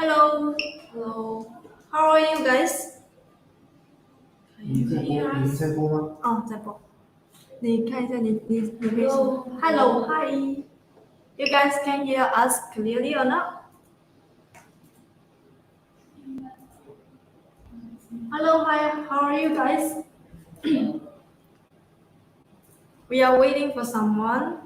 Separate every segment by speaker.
Speaker 1: Hello, hello. How are you guys?
Speaker 2: 你在播吗？
Speaker 1: 哦，在播。你看一下你可以说 Hello, hi. You guys can hear us clearly or not? Hello, hi. How are you guys? We are waiting for someone.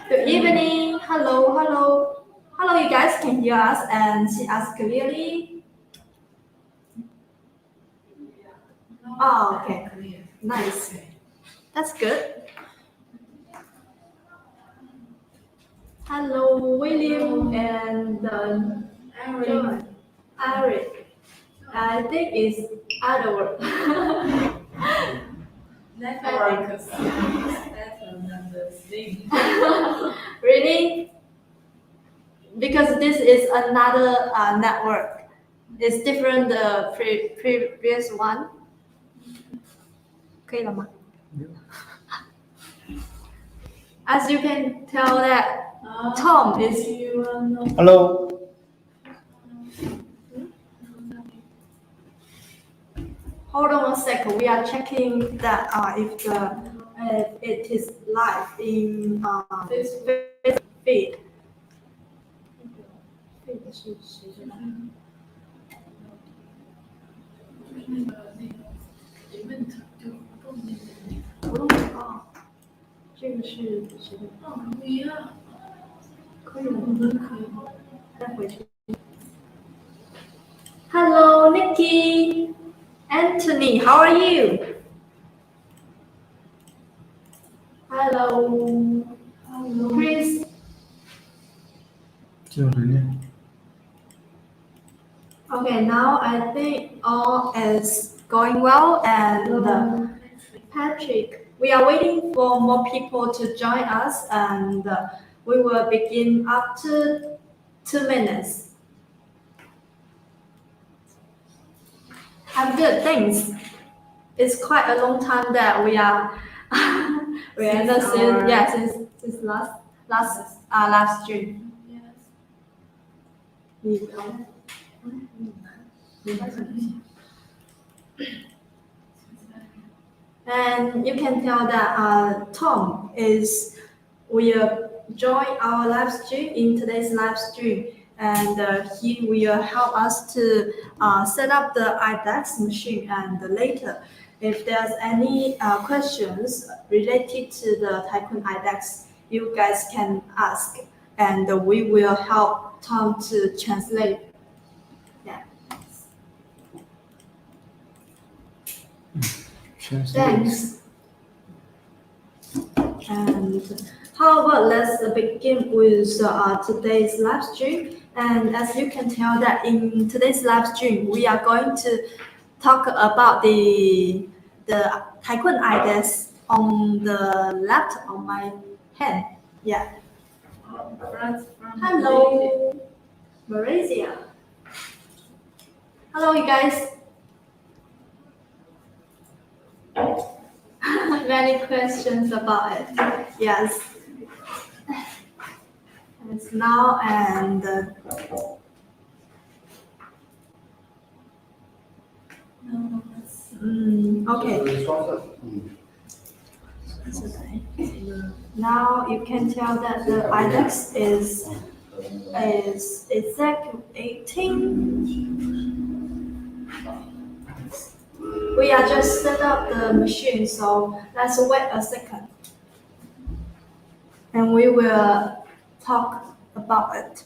Speaker 1: Good evening. Hello, hello. Hello, you guys can hear us and see us clearly. Oh, okay. Nice. That's good. Hello, William and John. Eric. I think it's Edward.
Speaker 3: Network. That's another thing.
Speaker 1: Really? Because this is another network. It's different the previous one. 可以了吗? As you can tell that Tom is.
Speaker 2: Hello.
Speaker 1: Hold on one second. We are checking that if it is live in this feed. 活动广告，这个是谁的？
Speaker 3: 不一样，
Speaker 1: 可以了，再回去。Hello, Nikki, Anthony, how are you? Hello, Chris.
Speaker 2: 这有谁呢？
Speaker 1: Okay, now I think all is going well and Patrick, we are waiting for more people to join us and we will begin after 2 minutes. I'm good, thanks. It's quite a long time that we are since last stream.
Speaker 3: Yes.
Speaker 1: And you can tell that Tom will join our live stream in today's live stream, and he will help us to set up the IDEX machine. And later, if there's any questions related to the Tycoon IDEX, you guys can ask, and we will help Tom to translate. Thanks. And how about let's begin with today's live stream. And as you can tell that in today's live stream, we are going to talk about the Tycoon IDEX on the left of my hand. Yeah. Hello, Malaysia. Hello, you guys. Many questions about it. Yes. It's now and okay. Now you can tell that the IDEX is exactly 18. We are just set up the machine, so let's wait a second. And we will talk about it.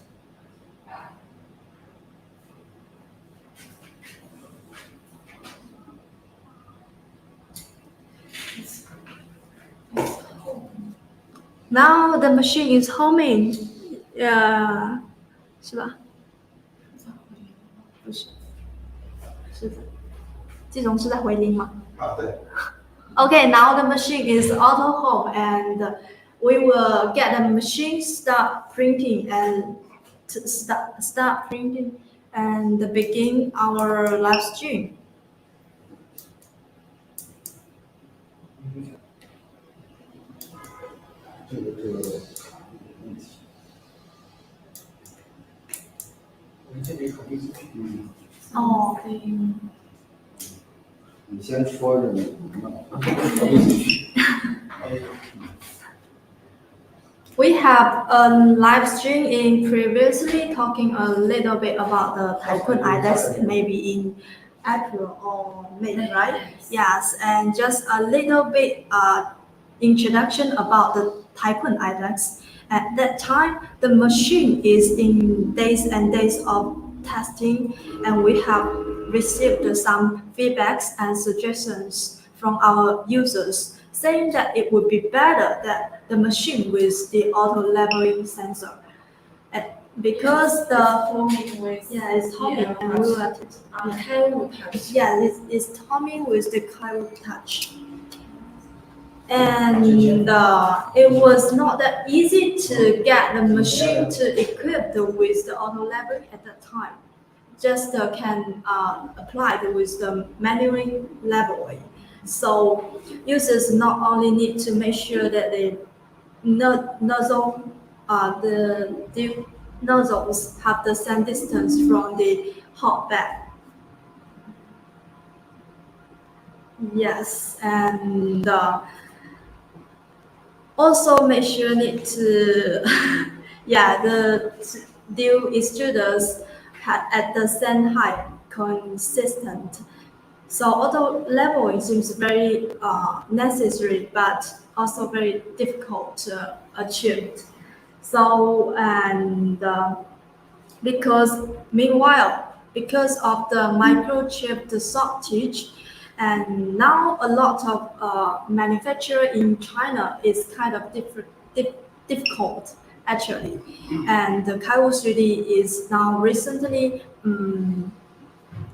Speaker 1: Now the machine is homing. 是吧？不是，是的。这种是在回音吗？对。Okay, now the machine is auto home and we will get the machine start printing and start printing and begin our live stream. 哦，
Speaker 2: 你先说着呢。
Speaker 1: We have a live stream in previously talking a little bit about the Tycoon IDEX, maybe in April or May, right? Yes, and just a little bit introduction about the Tycoon IDEX. At that time, the machine is in days and days of testing, and we have received some feedbacks and suggestions from our users, saying that it would be better that the machine with the auto leveling sensor. Because the
Speaker 3: Toming with
Speaker 1: it's Toming and we will
Speaker 3: Kywoo touch.
Speaker 1: it's Toming with the Kywoo touch. And it was not that easy to get the machine to equip with the auto leveling at that time. Just can apply it with the manual leveling. So users not only need to make sure that the nozzle, the nozzles have the same distance from the hot bed. Yes, and also make sure need to, the extruders at the same height, consistent. So auto leveling seems very necessary, but also very difficult to achieve. So because of the microchip shortage, and now a lot of manufacturer in China is kind of difficult actually, and the Kywoo 3D is now recently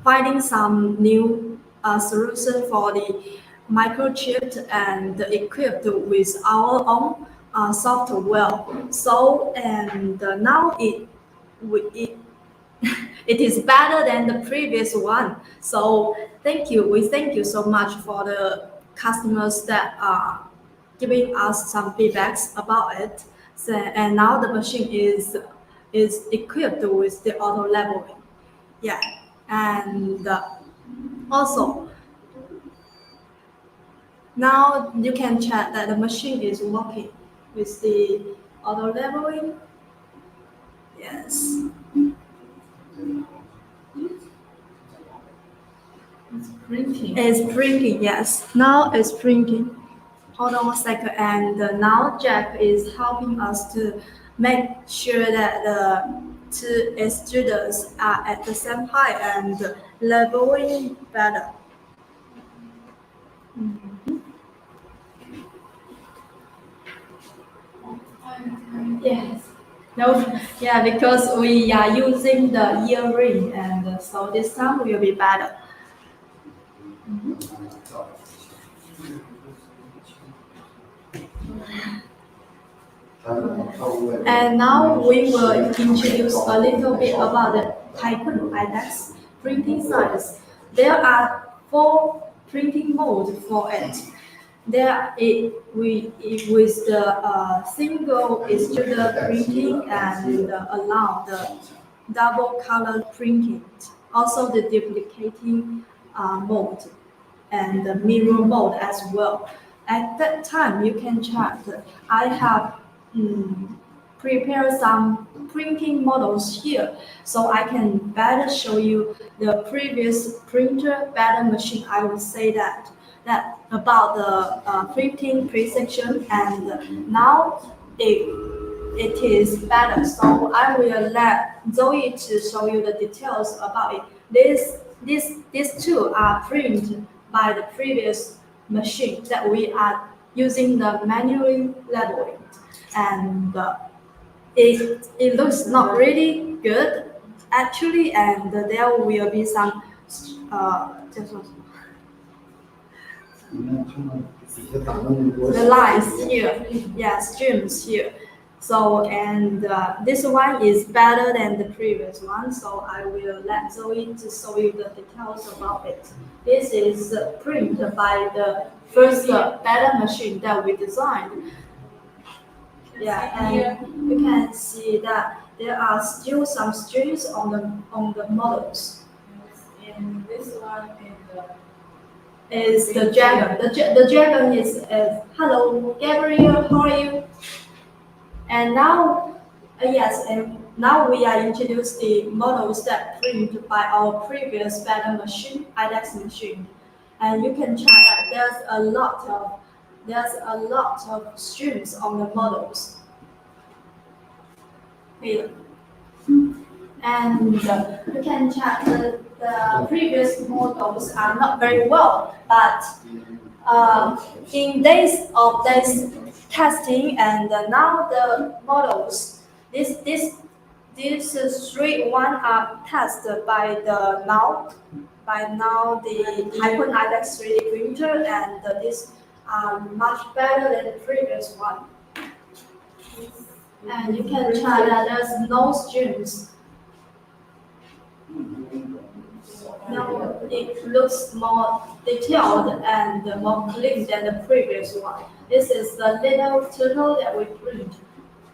Speaker 1: finding some new solution for the microchip and equipped with our own software. So now it it is better than the previous one. So we thank you so much for the customers that are giving us some feedbacks about it. So, and now the machine is equipped with the auto leveling. Yeah, and also now you can check that the machine is working with the auto leveling. Yes.
Speaker 3: It's printing.
Speaker 1: It's printing, yes. Now it's printing. Hold on 1 second. And now Jack is helping us to make sure that the two extruders are at the same height and leveling better. Yes. No, yeah, because we are using the earring, and so this time will be better. And now we will introduce a little bit about the Tycoon IDEX printing size. There are 4 printing modes for it. With the single extruder printing and allow the double color printing, also the duplicating mode and the mirror mode as well. At that time, you can check. I have prepared some printing models here, so I can better show you the previous printer better machine. I would say that about the printing precision, and now it is better. So I will let Zoe to show you the details about it. These two are printed by the previous machine that we are using the manual leveling, and it looks not really good actually, and there will be some the lines here, yeah, streams here. So this one is better than the previous one, so I will let Zoe to show you the details about it. This is printed by the first better machine that we designed. Yeah, and you can see that there are still some strings on the models.
Speaker 3: And this one
Speaker 1: Is the dragon. The dragon is hello Gabriel, how are you? And now, yes, and now we are introduced the models that print by our previous pattern machine, IDEX machine. And you can check that there's a lot of strings on the models. Here. And you can check the previous models are not very well, but in days of this testing and now the models, these three one are tested by now the Tycoon IDEX 3D printer, and these are much better than the previous one. And you can try that there's no strings. Now it looks more detailed and more clean than the previous one. This is the little turtle that we print.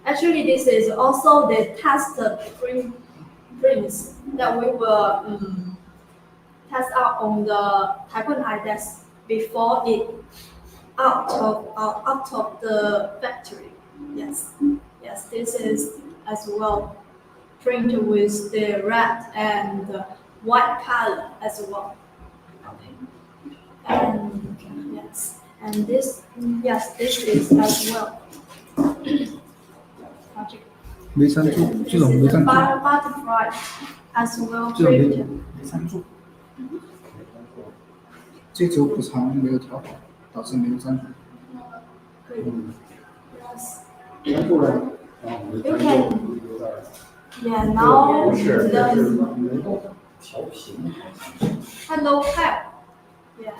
Speaker 1: Actually, this is also the tested prints that we will test out on the Tycoon IDEX before it out of the factory. Yes, this is as well printed with the red and white color as well. And yes, and this is as well.
Speaker 2: V3柱这种V3柱
Speaker 1: Butterfly as well printed.
Speaker 2: V3柱，这组补偿没有调好，导致没有删除。
Speaker 1: Yes. You can. Yeah, now the hello pet. Yeah.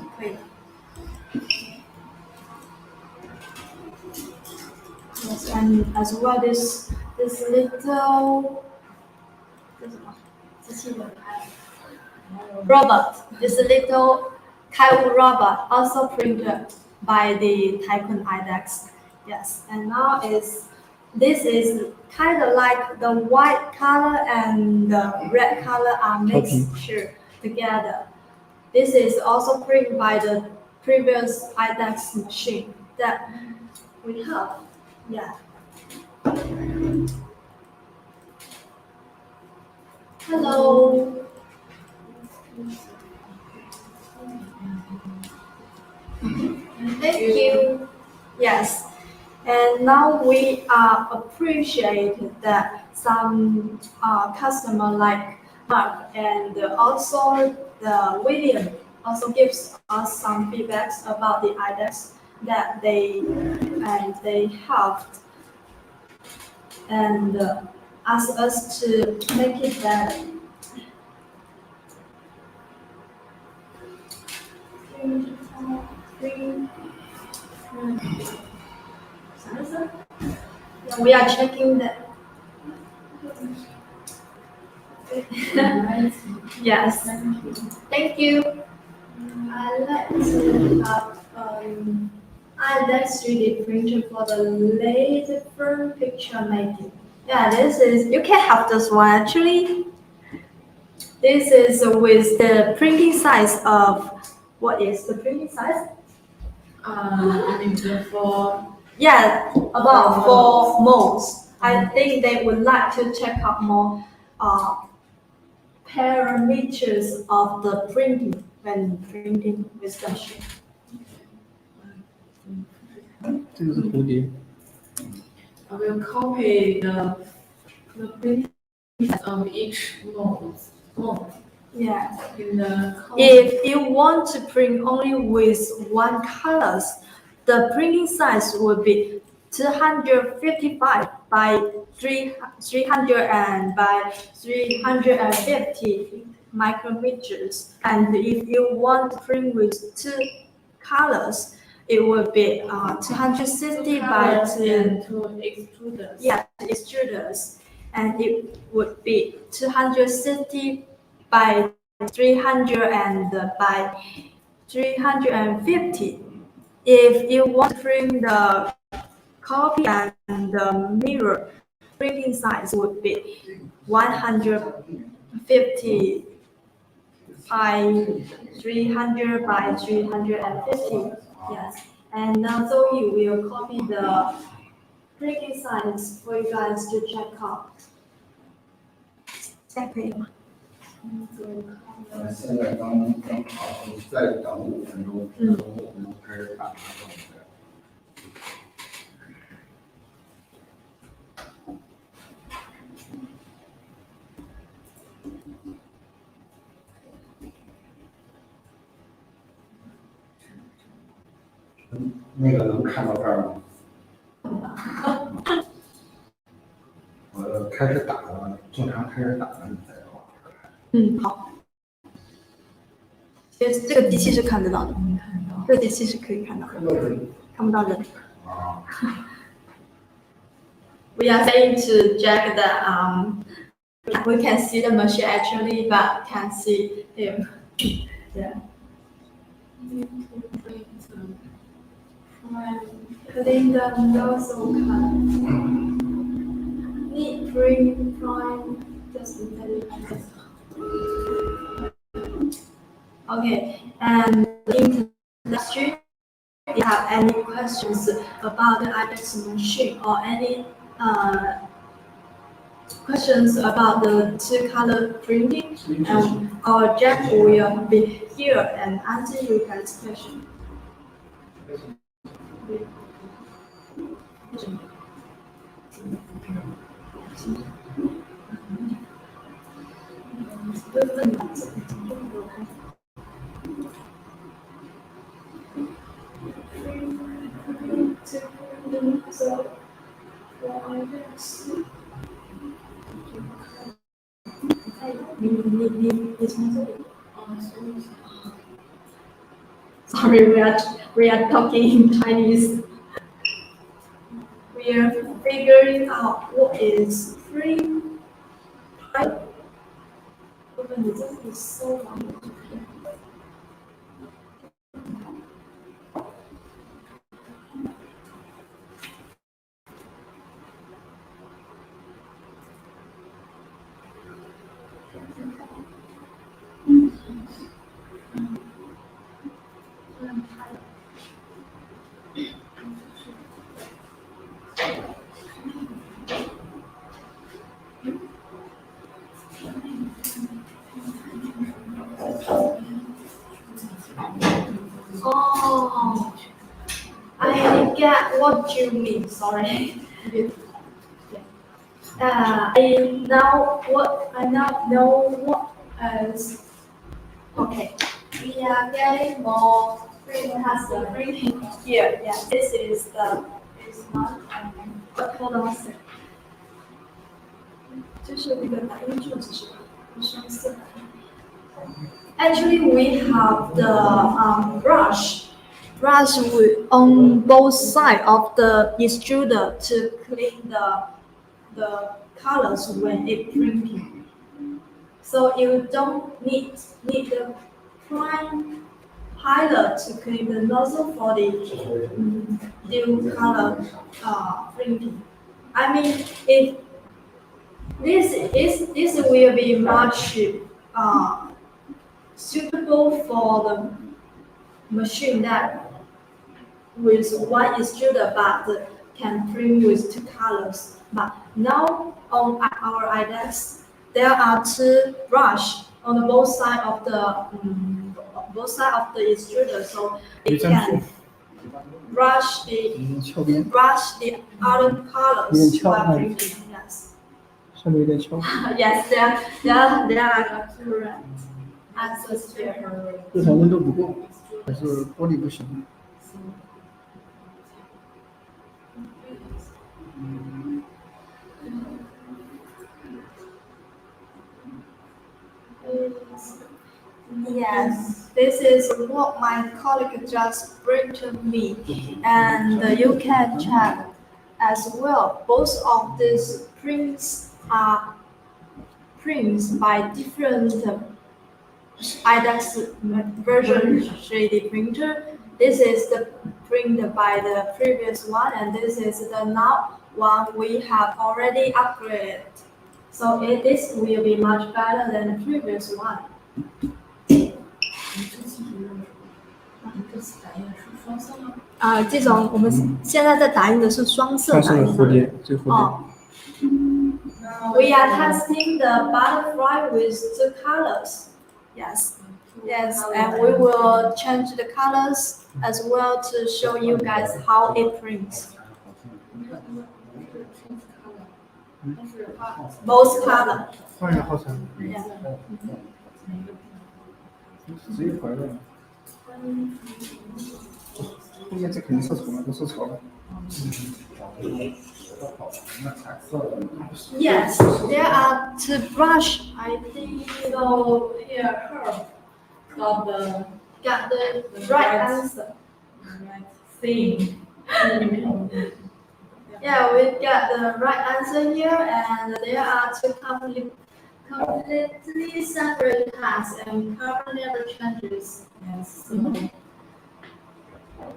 Speaker 1: Okay. Yes, and as well this little robot, this little Kywoo robot also printed by the Tycoon IDEX. Yes, and now this is kind of like the white color and the red color are mixture together. This is also printed by the previous IDEX machine that we have. Yeah. Hello. Thank you. Yes. And now we appreciate that some customer like Mark and also the William also gives us some feedbacks about the IDEX that they have and ask us to make it better. We are checking that. Yes. Thank you. I like to have IDEX 3D printer for the laser front picture making. Yeah, this is, you can have this one actually. This is with the printing size of, what is the printing size?
Speaker 3: I mean for
Speaker 1: about 4 modes. I think they would like to check out more parameters of the printing when printing with the machine.
Speaker 2: 这个是蝴蝶。
Speaker 3: I will copy the printing of each mode.
Speaker 1: Yeah.
Speaker 3: In the
Speaker 1: If you want to print only with one colors, the printing size would be 255 by 300 and by 350 micrometers. And if you want to print with 2 colors, it would be 260 by 2
Speaker 3: extruders.
Speaker 1: Yeah, extruders, and it would be 260 by 300 and by 350. If you want to print the copy and the mirror, printing size would be 150 by 300 by 350. Yes. And now Zoe will copy the printing size for you guys to check out. 现在可以吗？
Speaker 2: 现在刚好，再等5分钟，然后我们开始打。那个能看到这儿吗？我开始打了，正常开始打了，你再画。
Speaker 1: 好。其实这个机器是看得到的，这个机器是可以看到的，看不到人。We are saying to Jack that we can see the machine actually, but can't see him. Yeah. Clean the nozzle cut. Need bring prime just Okay, and in the street, if you have any questions about the IDEX machine or any questions about the two-color printing, our Jack will be here and answer your guys' question. Sorry, we are talking in Chinese. We are figuring out what is free. So long. Oh, I get what you mean. Sorry. I now know what is. Okay, we are getting more. Has the printing here. Yes, this is the. Is not. Hold on a second. 这是那个打印处置是吧？双色。Actually, we have the brush on both sides of the extruder to clean the colors when it printing. So you don't need the prime pilot to clean the nozzle for the dual color printing. I mean, if this will be much suitable for the machine that with one extruder but can print with two colors. But now on our IDEX, there are two brushes on both sides of the extruder, so it can brush the other colors while printing. Yes. Yes, there are current atmosphere.
Speaker 2: 这条温度不够，还是玻璃不行。
Speaker 1: Yes, this is what my colleague just bring to me, and you can check as well. Both of these prints are prints by different IDEX version 3D printer. This is the printed by the previous one, and this is the now one we have already upgraded. So this will be much better than the previous one.
Speaker 3: 这次打印是双色吗？
Speaker 1: 这种我们现在在打印的是双色打印。
Speaker 4: 蝴蝶，这蝴蝶。
Speaker 1: 哦。We are testing the butterfly with two colors. Yes. Yes, and we will change the colors as well to show you guys how it prints. Both color.
Speaker 4: 换一个号层。
Speaker 1: Yeah.
Speaker 4: 直接回来了。后面这肯定受潮了，都受潮了。
Speaker 1: Yes, there are to brush. I think
Speaker 3: So here, curve got the
Speaker 1: got the right answer.
Speaker 3: right thing.
Speaker 1: Yeah, we got the right answer here, and there are two completely separate tasks, and color never changes.
Speaker 3: Yes.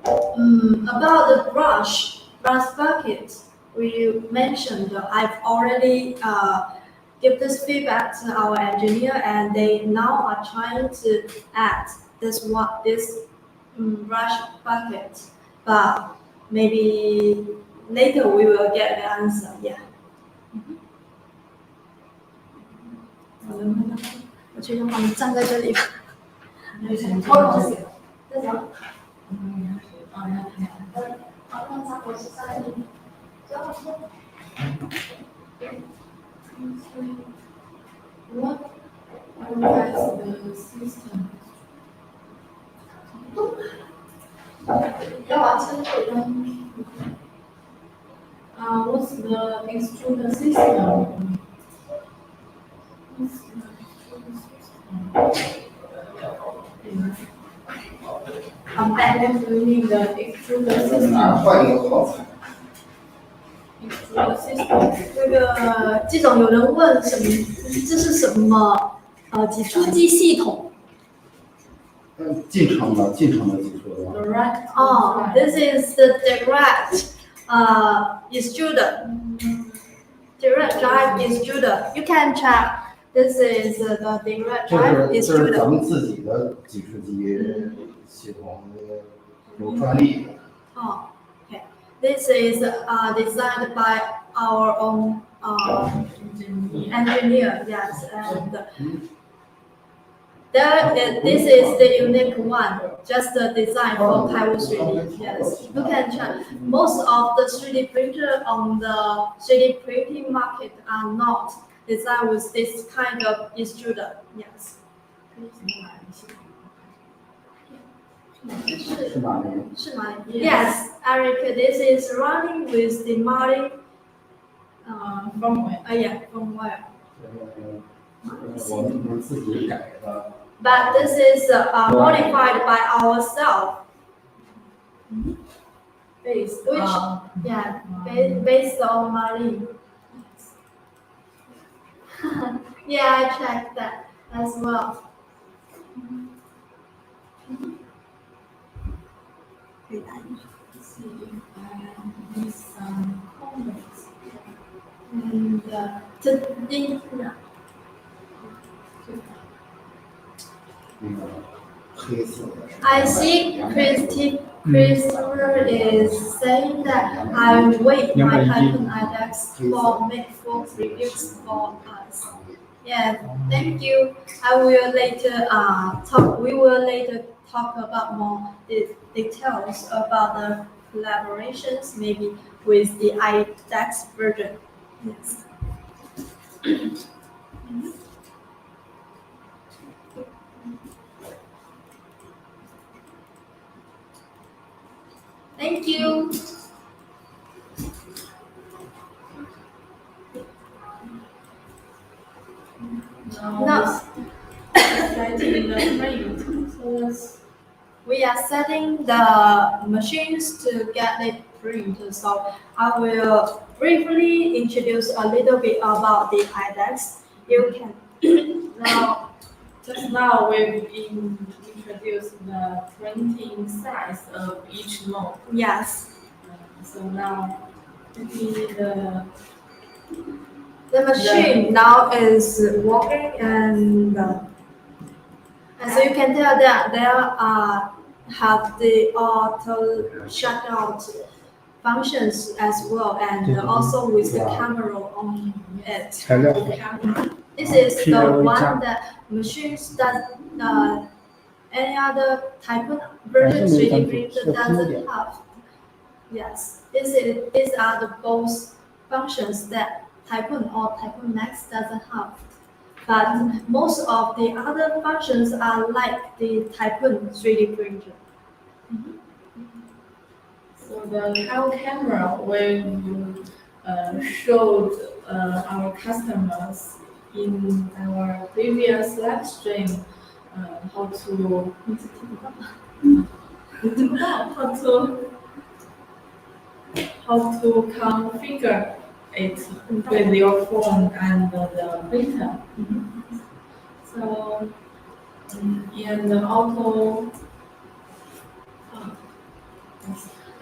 Speaker 1: About the brush bucket, we mentioned I've already give this feedback to our engineer, and they now are trying to add this brush bucket, but maybe later we will get the answer. Yeah. 我去让他们站在这里吧。这种。
Speaker 3: What is the system?
Speaker 1: 要把车给扔。
Speaker 3: What's the extruder system?
Speaker 1: I'm back.
Speaker 3: What do you mean the extruder system?
Speaker 2: 换一个号材。
Speaker 3: Extruder system.
Speaker 1: 这种有人问什么？这是什么？挤出机系统。
Speaker 2: 进程的技术的。
Speaker 3: Direct.
Speaker 1: Oh, this is the direct extruder. Direct drive extruder. You can check. This is the direct
Speaker 2: 这
Speaker 1: drive
Speaker 2: 是咱
Speaker 1: extruder.
Speaker 2: 们自己的挤出机系统，有专利的。
Speaker 1: Oh, okay. This is designed by our own engineer. Yes, and this is the unique one. Just the design for Kywoo 3D. Yes, you can check. Most of the 3D printer on the 3D printing market are not designed with this kind of extruder. Yes.
Speaker 2: 是哪里？
Speaker 1: 是吗 Yes, Eric, this is running with the modding.
Speaker 3: From where?
Speaker 1: Yeah, from where?
Speaker 2: 我们自己改的。
Speaker 1: But this is modified by ourselves.
Speaker 3: Based.
Speaker 1: Which, yeah, based on modding. Yeah, I checked that as well.
Speaker 3: See if I need some comments.
Speaker 1: And to
Speaker 2: 那个黑色的。
Speaker 1: I see Christopher is saying that I wait my Tycoon IDEX for make full reviews for us. Yeah, thank you. I will later talk. We will later talk about more details about the collaborations, maybe with the IDEX version. Yes. Thank you. No.
Speaker 3: Setting the frame. So let's
Speaker 1: We are setting the machines to get it printed. So I will briefly introduce a little bit about the IDEX. You can now
Speaker 3: just now we've introduced the printing size of each node.
Speaker 1: Yes.
Speaker 3: So now maybe
Speaker 1: The machine now is working, and as you can tell that there are have the auto shutdown functions as well, and also with the camera on it.
Speaker 4: 材料
Speaker 1: This is the
Speaker 4: PLA
Speaker 1: one that machines that any other Tycoon version 3D printer doesn't have. Yes, these are the both functions that Tycoon or Tycoon Max doesn't have. But most of the other functions are like the Tycoon 3D printer.
Speaker 3: So the camera when showed our customers in our previous live stream how to configure it with your phone and the printer. So in the auto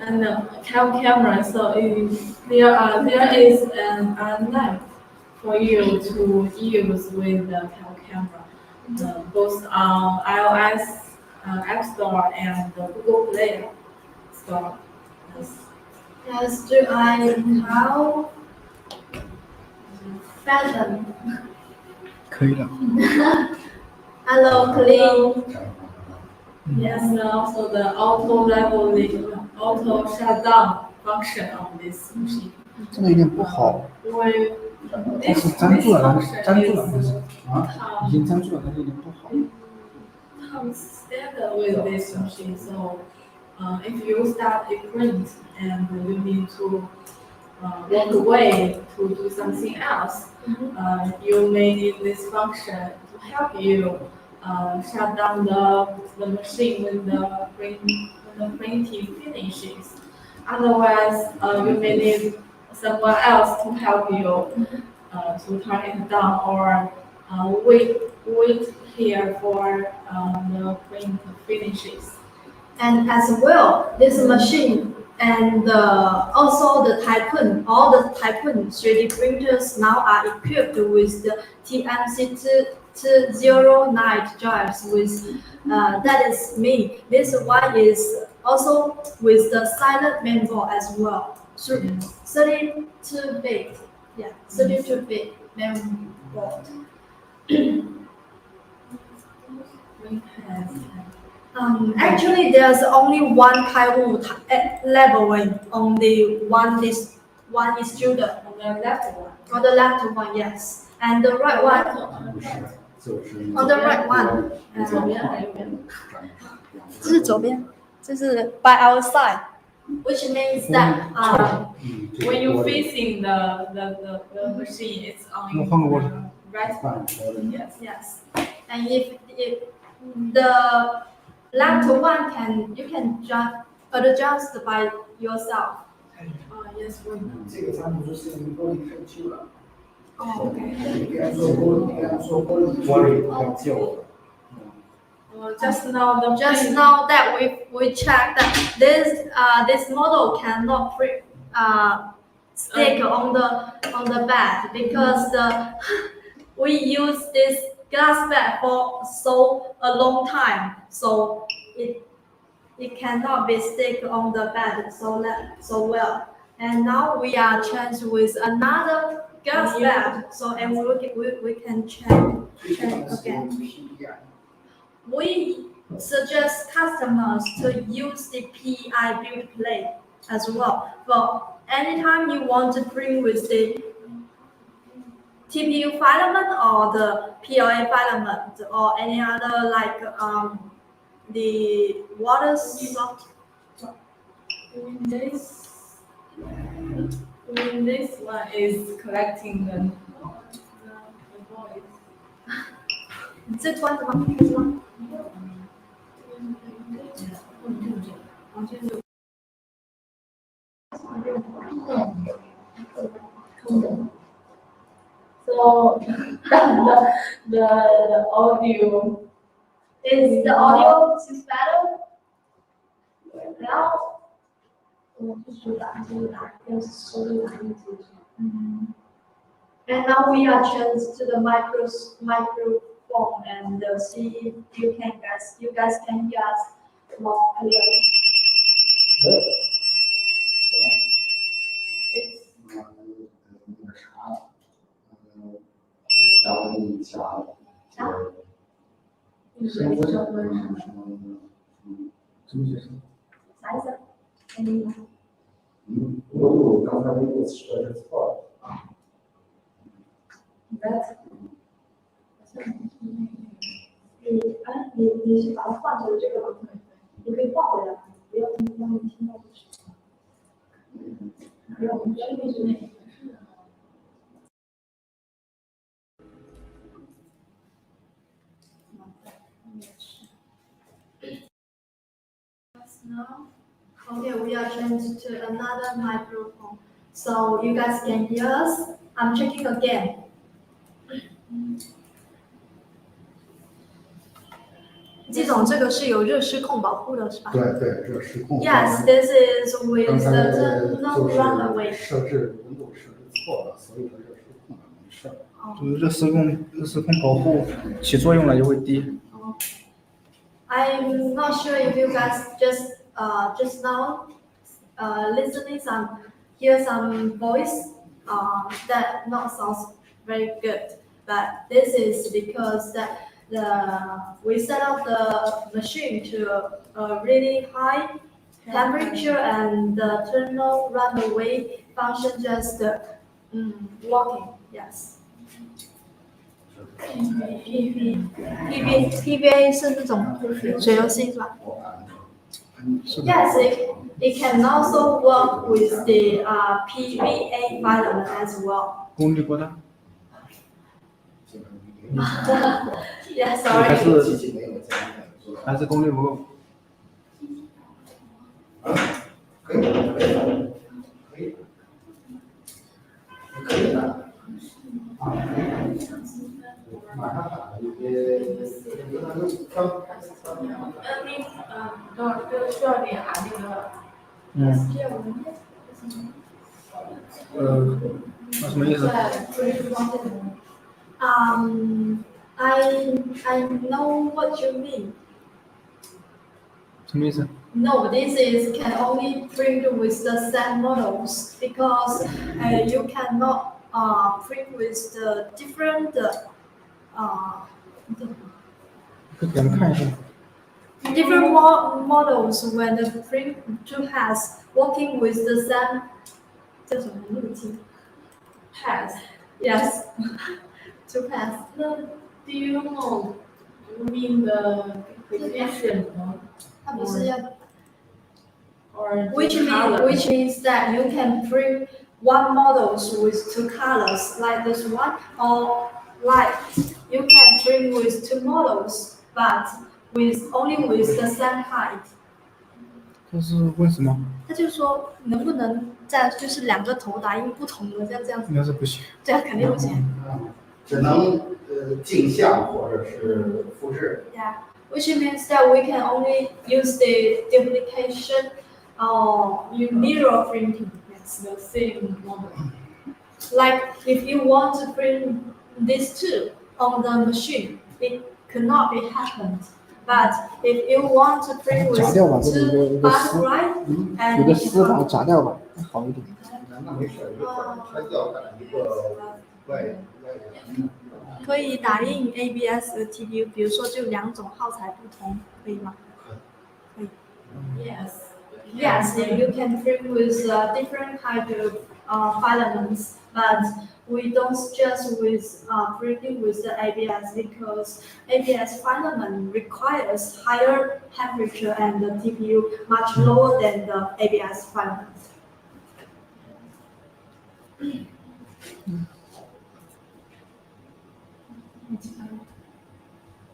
Speaker 3: and the camera, so there is an app for you to use with the camera, both on iOS App Store and the Google Play Store.
Speaker 1: Yes, do I how fashion?
Speaker 4: 可以的。
Speaker 1: Hello, clean.
Speaker 3: Yes, and also the auto leveling, auto shutdown function on this machine.
Speaker 4: 真的有点不好，
Speaker 3: With
Speaker 4: 它
Speaker 3: this
Speaker 4: 是粘住了，
Speaker 3: function
Speaker 4: 粘住了，但
Speaker 3: is
Speaker 4: 是啊，已经粘住了，但是有点不好。
Speaker 3: comes standard with this machine. So if you start a print and you need to walk away to do something else, you may need this function to help you shut down the machine when the printing finishes. Otherwise, you may need someone else to help you to turn it down or wait here for the print finishes.
Speaker 1: And as well, this machine and also the Tycoon, all the Tycoon 3D printers now are equipped with the TMC209 drives with, that is me. This one is also with the silent main board as well. 32-bit, yeah, 32-bit main board. Actually, there's only one Kywoo leveling, only one is student.
Speaker 3: On the left one.
Speaker 1: On the left one, yes, and the right one.
Speaker 2: 不是，就是。
Speaker 1: On the right one.
Speaker 3: 左边还是右边？
Speaker 1: 这是左边，这是 by our side, which means that
Speaker 3: When you facing the machine, it's on
Speaker 4: No,
Speaker 3: your
Speaker 4: hang on.
Speaker 3: right side.
Speaker 2: 半条的
Speaker 3: Yes.
Speaker 1: and if the left one you can adjust by yourself.
Speaker 3: Yes, we know.
Speaker 5: 这个产品就是因为玻璃太旧了，
Speaker 1: Oh, okay.
Speaker 5: 你跟他说玻璃，你跟他说玻璃
Speaker 2: 玻璃太旧了。
Speaker 3: Just now the
Speaker 1: Just
Speaker 3: print-
Speaker 1: now that we checked that this model cannot stick on the bed because we use this glass bed for a long time, so it cannot be stick on the bed so well. And now we are changed with another glass bed, so and we can check
Speaker 5: 最基本的是
Speaker 1: again.
Speaker 5: PPI。
Speaker 1: We suggest customers to use the PI build plate as well. But anytime you want to print with the TPU filament or the PLA filament or any other like the water soft.
Speaker 3: When this one is collecting the voice.
Speaker 1: 这关着吗？开着吗？
Speaker 3: So the audio.
Speaker 1: Is the audio seems better? Now? And now we are changed to the microphone and see if you guys can hear us more clearly.啥意思？
Speaker 5: 我刚才那个说的是错的。
Speaker 1: 你是把它换成这个吗？你可以换回来，不要让你听到不是。不要，我们这边是那个。Now, okay, we are changed to another microphone, so you guys can hear us. I'm checking again. 季总，这个是有热失控保护的，是吧？
Speaker 2: 对对，热失控。
Speaker 1: Yes, this is
Speaker 2: 刚
Speaker 1: with
Speaker 2: 才
Speaker 1: the no
Speaker 2: 就是
Speaker 1: runaway.
Speaker 2: 设置温度设置错了，所以它热失控了，没事儿。
Speaker 4: 就是热失控保护起作用了就会低。
Speaker 1: I'm not sure if you guys just now listening hear some voice that not sounds very good, but this is because we set up the machine to a really high temperature and the thermal runaway function just working. Yes. PVA 是那种水溶性是吧？ Yes, it can also work with the PVA filament as well.
Speaker 4: 功率过大，
Speaker 1: Yeah,
Speaker 4: 还
Speaker 1: sorry.
Speaker 4: 是还是功率不够。
Speaker 5: 可以的，可以的，可以的，可以的。马上打一些，刚
Speaker 3: 就需要点那个。
Speaker 4: 那什么意思？
Speaker 1: I know what you mean.
Speaker 4: 什么意思？
Speaker 1: No, this is can only print with the set models because you cannot print with the different
Speaker 4: 可以给他们看一下。
Speaker 1: different models when the print to has working with the same 叫什么路径
Speaker 3: Pass.
Speaker 1: Yes, to pass.
Speaker 3: Do you know? You mean the precision
Speaker 1: 它不是要
Speaker 3: or
Speaker 1: which
Speaker 3: color?
Speaker 1: means that you can print one models with two colors like this one, or like you can print with two models but only with the same height.
Speaker 4: 这是问什么？
Speaker 1: 他就说能不能在就是两个头打印不同的这样子，
Speaker 4: 应该是不行。
Speaker 1: 这样肯定不行。
Speaker 5: 只能镜像或者是复制。
Speaker 1: Yeah, which means that we can only use the duplication or mirror printing.
Speaker 3: It's the same model.
Speaker 1: Like if you want to print these two on the machine, it cannot be happened. But if you want to print with
Speaker 4: 夹掉吧，这里
Speaker 1: two
Speaker 4: 有个丝，
Speaker 1: backlight
Speaker 4: 有
Speaker 1: and
Speaker 4: 个丝把它夹掉吧，好一点。
Speaker 5: 那没事，一会儿拆掉打一个外
Speaker 1: 可以打印 ABS 和 TPU， 比如说就两种耗材不同，可以吗？可以。
Speaker 3: Yes.
Speaker 1: Yes, you can print with different kind of filaments, but we don't just with printing with the ABS because ABS filament requires higher temperature and the TPU much lower than the ABS filament.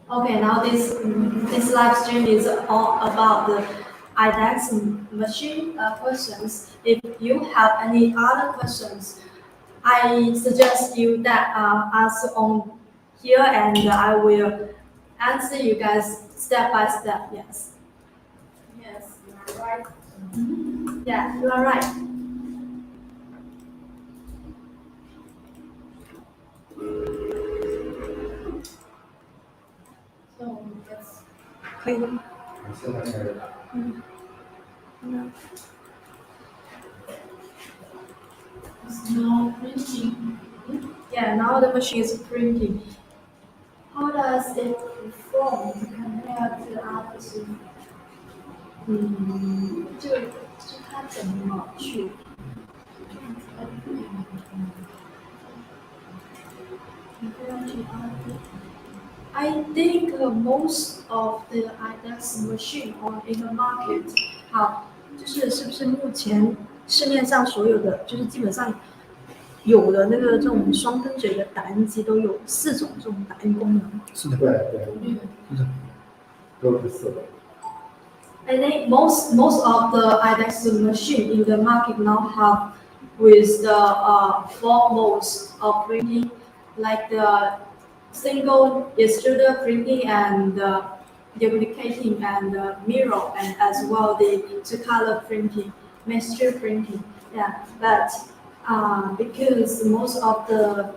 Speaker 1: Okay, now this live stream is all about the IDEX machine questions. If you have any other questions, I suggest you that ask on here, and I will answer you guys step by step. Yes.
Speaker 3: Yes, you are right.
Speaker 1: Yeah, you are right.
Speaker 3: So that's
Speaker 1: 可以了。
Speaker 2: 现在开始打。
Speaker 3: it's no printing.
Speaker 1: Yeah, now the machine is printing. How does it perform compared to others? 就是它怎么去 compared to others? I think most of the IDEX machine on in the market 好，是不是目前市面上所有的，就是基本上有的那个这种双喷嘴的打印机都有4种这种打印功能。
Speaker 4: 是的，
Speaker 5: 对对，
Speaker 4: 是的。
Speaker 5: 都是4个。
Speaker 1: I think most of the IDEX machine in the market now have with the 4 modes of printing, like the single extruder printing and duplicating and mirror, and as well the two-color printing, mixture printing. Yeah, but because most of the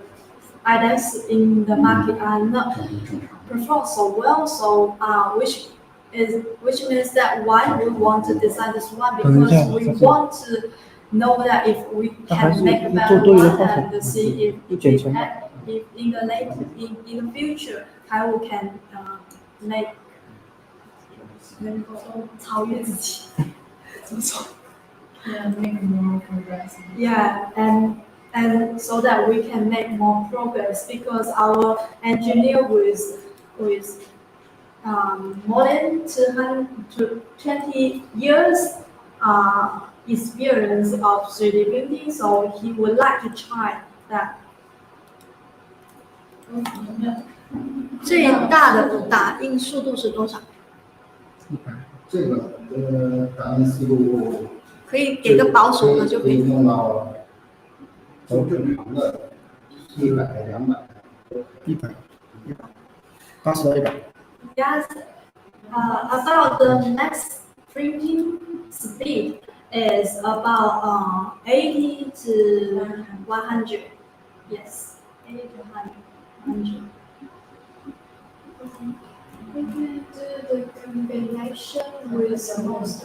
Speaker 1: IDEX in the market are not perform so well, so which means that why we want to design this one, because we want to know that if we can make a better one and see if in the in the future Kywoo can make 能够超越自己，怎么说？
Speaker 3: Yeah, make more progress.
Speaker 1: Yeah, and so that we can make more progress, because our engineer with more than 220 years experience of 3D printing, so he would like to try that. 最大的打印速度是多少？
Speaker 5: 这个打印速度
Speaker 1: 可以给个保守的就可以。
Speaker 5: 用到就正常的100、200。
Speaker 4: 100、80到100。
Speaker 1: Yes. About the next printing speed is about 80 to 100. Yes, 80 to 100. We can do the combination with most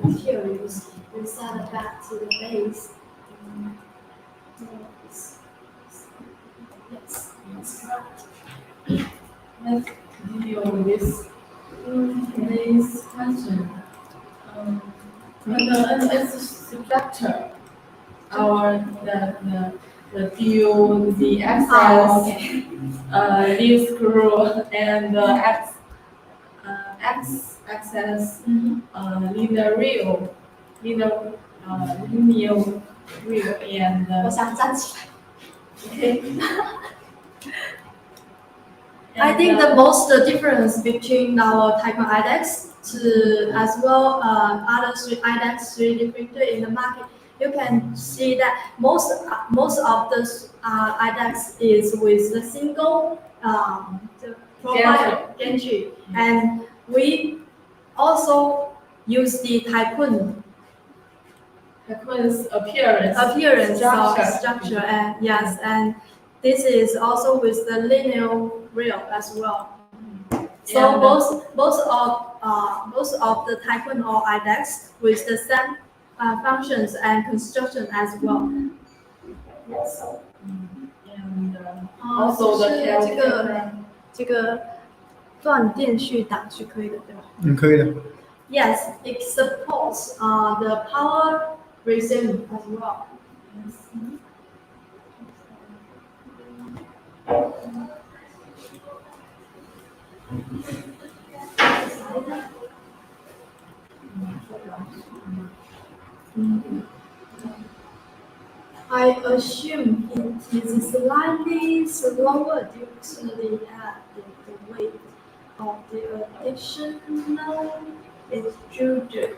Speaker 1: materials. We send it back to the base. Yes, that's correct.
Speaker 3: Let's deal with this question. And it's structure. The fuel, the access, leaf screw, and access, linear reel, and
Speaker 1: 我想站起来。
Speaker 3: okay.
Speaker 1: I think the most difference between our Tycoon IDEX to as well other IDEX 3D printer in the market, you can see that most of the IDEX is with the single profile gantry, and we also use the Tycoon's
Speaker 3: appearance
Speaker 1: structure, and yes, and this is also with the linear reel as well. So
Speaker 3: Yeah.
Speaker 1: most of the Tycoon or IDEX with the same functions and construction as well. Yes.
Speaker 3: And also the
Speaker 1: 这个断电去打是可以的，对吧？
Speaker 4: 可以的。
Speaker 1: Yes, it supports the power resume as well. I assume it is slightly slower due to the weight of the additional extruder.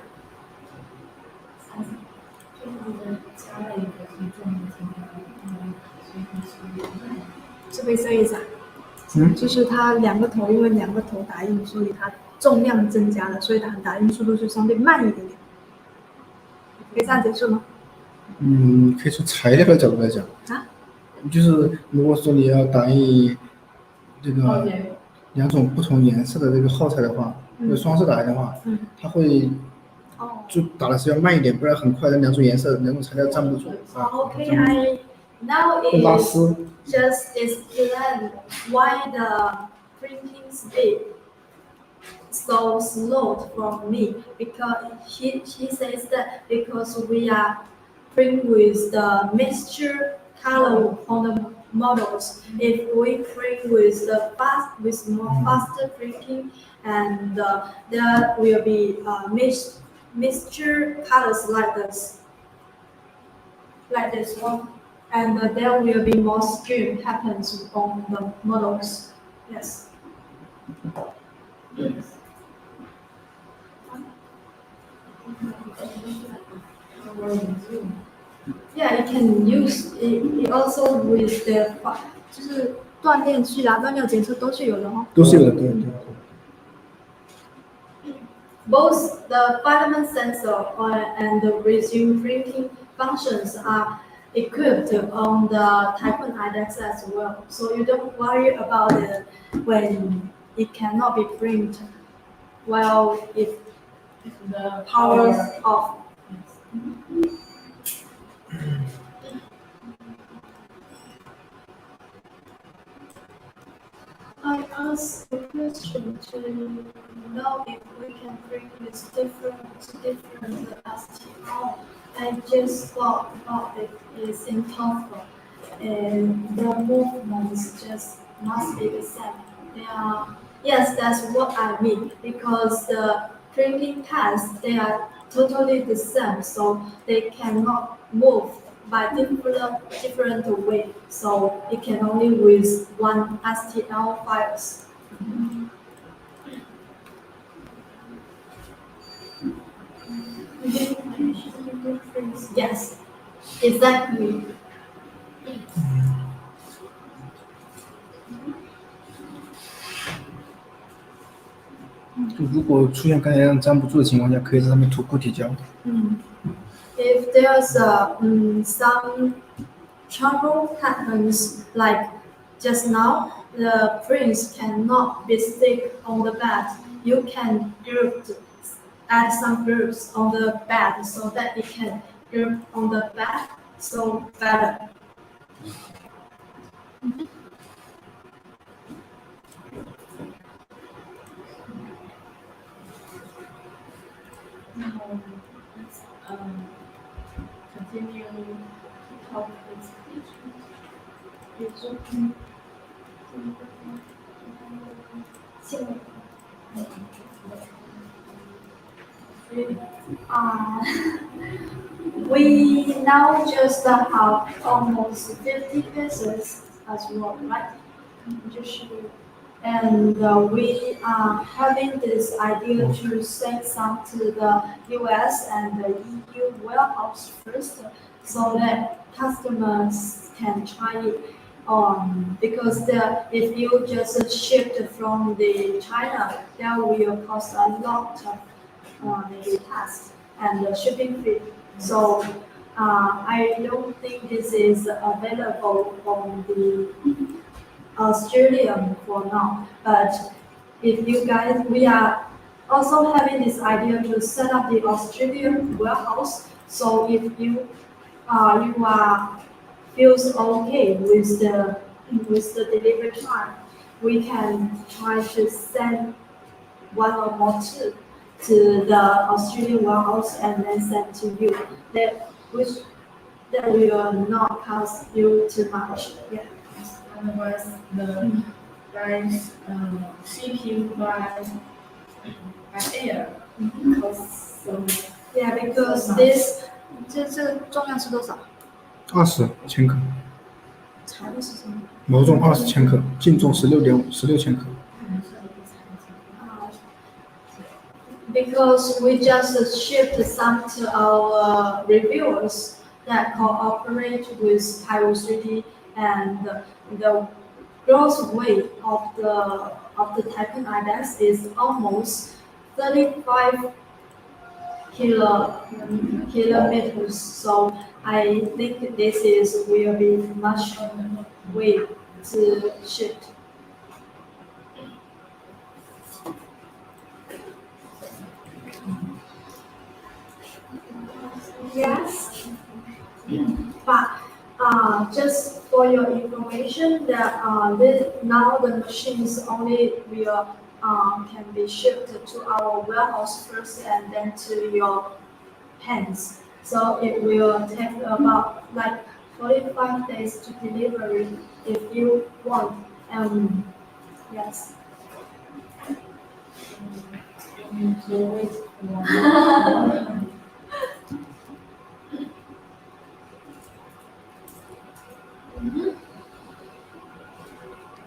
Speaker 1: 这边说一下。就是它两个头，因为两个头打印，所以它重量增加了，所以它打印速度就相对慢一点点。可以这样解释吗？
Speaker 4: 可以从材料的角度来讲，
Speaker 1: 啊，
Speaker 4: 就是如果说你要打印这个
Speaker 3: OK，
Speaker 4: 两种不同颜色的这个耗材的话，或者双色打印的话，它会就打的时候要慢一点，不然很快的两种颜色、两种材料站不住啊。
Speaker 1: Okay, I now
Speaker 4: 会拉
Speaker 1: it
Speaker 4: 丝。
Speaker 1: just explain why the printing speed so slow from me because she says that because we are print with the mixture color on the models. If we print with the more faster printing and there will be mixture colors like this one, and there will be more stream happens on the models. Yes. Yeah, you can use it also with the 就是锻炼器啊、锻炼检测都是有的哦。
Speaker 4: 都是有的，对对。
Speaker 1: Both the filament sensor and the resume printing functions are equipped on the Tycoon IDEX as well. So you don't worry about it when it cannot be printed while if
Speaker 3: the
Speaker 1: power off. I asked the question to know if we can print with different STL. I just thought it is impossible, and the movements just must be the same. Yes, that's what I mean, because the printing paths, they are totally the same, so they cannot move by different way. So it can only with one STL files. Yes, exactly.
Speaker 4: 就如果出现刚才那样粘不住的情况下，可以在上面涂固体胶。
Speaker 1: If there's some trouble happens like just now, the prints cannot be stick on the bed. You can add some groups on the bed so that it can group on the bed so better.
Speaker 3: Let's continue to talk with
Speaker 1: We now just have almost 50 pieces as well, right? And we are having this idea to send some to the US and the EU warehouse first, so that customers can try it on. Because if you just ship from the China, that will cost a lot of maybe tax and the shipping fee. So I don't think this is available on the Australia for now. But if you guys, we are also having this idea to set up the Australian warehouse. So if you are feels okay with the delivery time, we can try to send one or more to the Australian warehouse and then send to you. That will not cost you too much. Yeah.
Speaker 3: otherwise the price shipping by air costs so much.
Speaker 1: Yeah, because this 这重量是多少？
Speaker 4: 20千克，
Speaker 1: 材料是什么？
Speaker 4: 毛重20千克，净重16千克。
Speaker 1: Because we just shipped some to our reviewers that cooperate with Kywoo 3D and gross weight of the Tycoon IDEX is almost 35 kilometers. So I think this will be much weight to shift. Yes, but just for your information, that now the machines only will can be shipped to our warehouse first and then to your hands. So it will take about like 45 days to delivery if you want. Yes.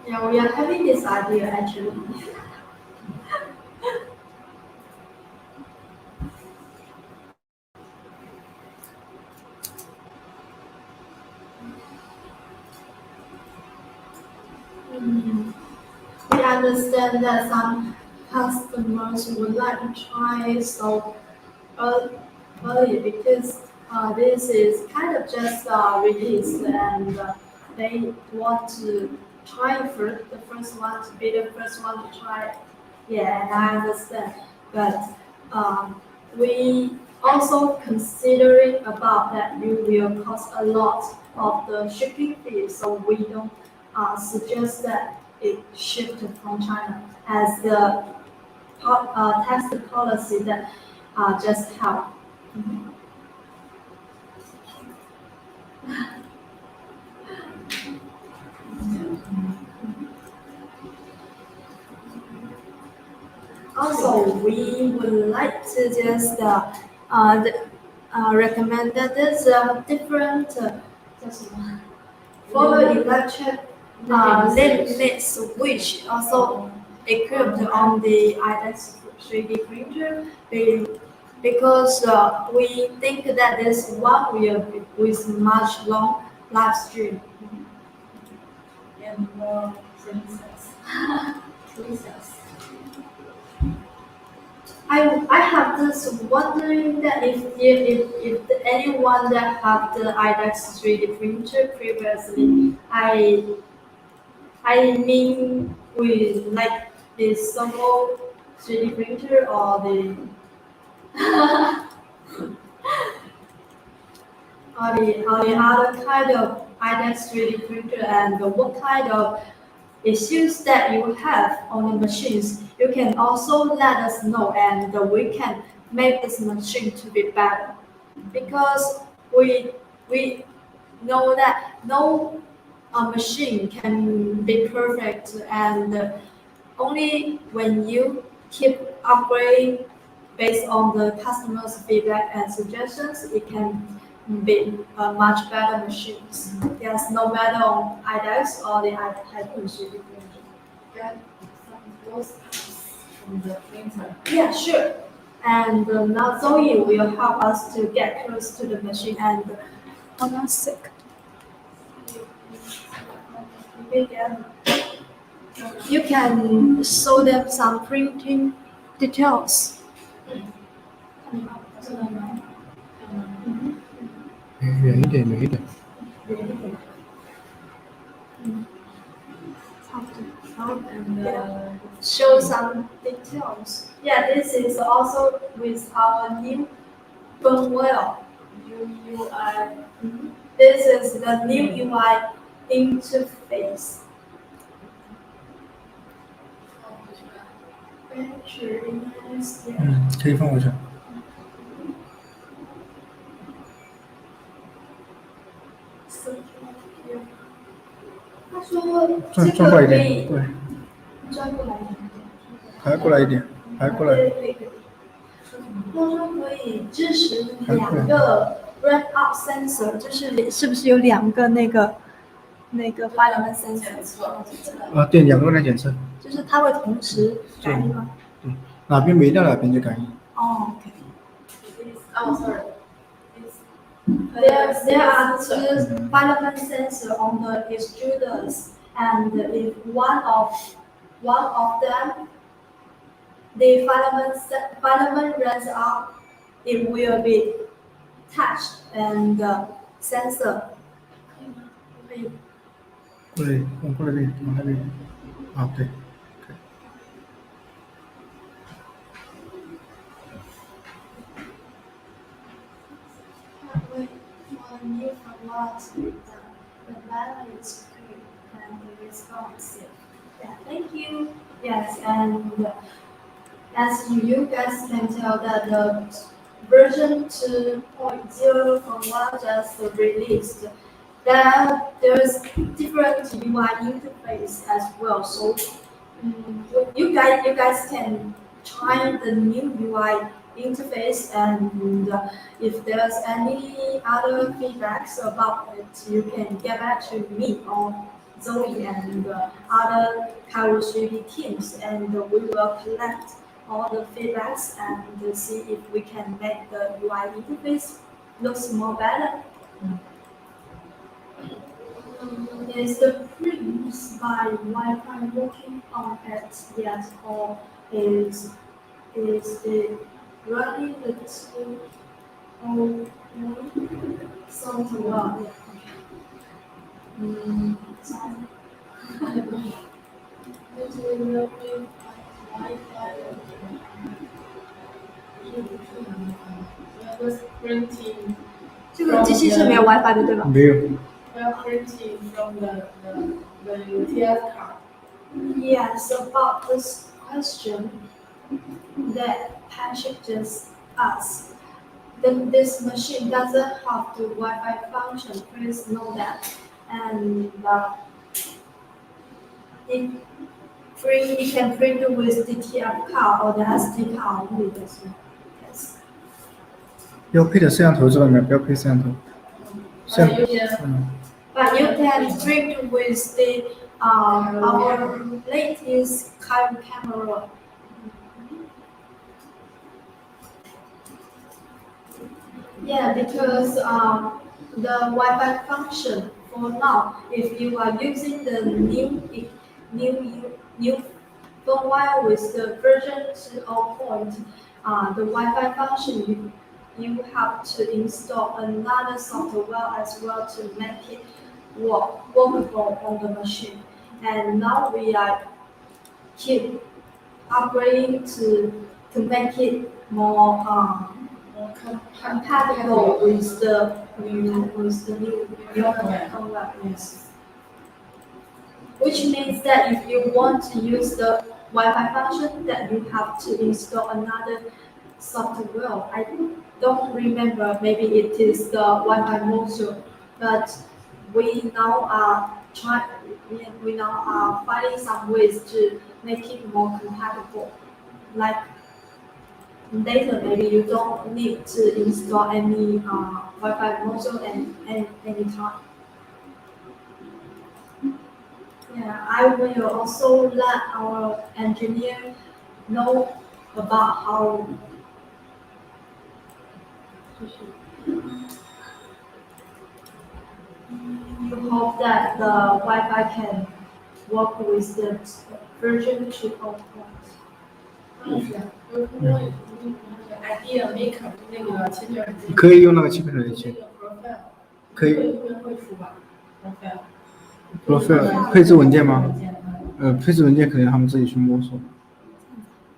Speaker 1: Yeah, we are having this idea actually. We understand that some customers would like to try so early because this is kind of just released and they want to try first, the first one to be the first one to try. Yeah, and I understand, but we also considering about that you will cost a lot of the shipping fee, so we don't suggest that it shifted from China as the tax policy that just help. Also, we would like to just recommend that there's different for the electric limit switch also equipped on the IDEX 3D printer because we think that this one will be with much long live stream.
Speaker 3: And more princess.
Speaker 1: I have this wondering that if anyone that have the IDEX 3D printer previously, I mean with like the Soho 3D printer or the or the other kind of IDEX 3D printer and what kind of issues that you have on the machines, you can also let us know and we can make this machine to be better. Because we know that no machine can be perfect and only when you keep upgrading based on the customer's feedback and suggestions, it can be much better machines. Yes, no matter on IDEX or the Tycoon 3D printer.
Speaker 3: Get some close from the printer.
Speaker 1: Yeah, sure. And now Zoe will help us to get close to the machine and hold on a sec. You can show them some printing details.
Speaker 4: 远一点，远一点。
Speaker 3: And
Speaker 1: Show some details. Yeah, this is also with our new firmware. UI. This is the new UI interface. Yeah.
Speaker 4: 可以放回去。
Speaker 1: 他说
Speaker 4: 转
Speaker 1: 这个可
Speaker 4: 过来一点，
Speaker 1: 以
Speaker 4: 对，
Speaker 1: 转过来一点。
Speaker 4: 还过来一点，还过来。
Speaker 1: 对。他说可以支持2个 red up sensor，就是是不是有2个那个 filament sensor？
Speaker 4: 对，2个来检测。
Speaker 1: 就是它会同时感应吗？
Speaker 4: 对，哪边没掉哪边就感应。
Speaker 1: 哦 ，OK。Oh,
Speaker 3: sorry.
Speaker 1: There are two filament sensors on the extruders, and if one of them the filament runs out, it will be touched and sensor. 可以
Speaker 4: 过来这里，往那边。啊，对。
Speaker 1: When you forgot the battery is quick and the response. Yeah, thank you. Yes, and as you guys can tell that the version 2.0 from one just released, there's different UI interface as well. So you guys can try the new UI interface, and if there's any other feedbacks about it, you can get back to me or Zoe and other Kywoo 3D teams, and we will collect all the feedbacks and see if we can make the UI interface looks more better. Is the previous by Wi-Fi working on it yet, or is it running the two something well?
Speaker 3: Printing
Speaker 1: 这个机器是没有 WiFi 的，对吧？
Speaker 4: 没有。
Speaker 3: printing from the UTS card.
Speaker 1: Yes, about this question that Patrick just asked. Then this machine doesn't have the Wi-Fi function. Please know that. And it can print with the TF card or the SD card only as well. Yes.
Speaker 4: 标配的摄像头知道没有？标配摄像头。
Speaker 1: But you can print with the our latest Kywoo camera. Yeah, because the Wi-Fi function for now, if you are using the new phone wire with the version 2.0, the Wi-Fi function you have to install another software as well to make it workable on the machine. And now we are keep upgrading to make it more compatible with the new firmware. Yes. Which means that if you want to use the Wi-Fi function, that you have to install another software. I don't remember, maybe it is the Wi-Fi module, but we now are finding some ways to make it more compatible. Like later, maybe you don't need to install any Wi-Fi module any time. Yeah, I will also let our engineer know about how. You hope that the Wi-Fi can work with the version 2.0.
Speaker 3: idea maker 那个切片软件，
Speaker 4: 可以用那个切片软件，可以。
Speaker 3: 会出吧
Speaker 4: profile 配置文件吗？配置文件可能他们自己去摸索。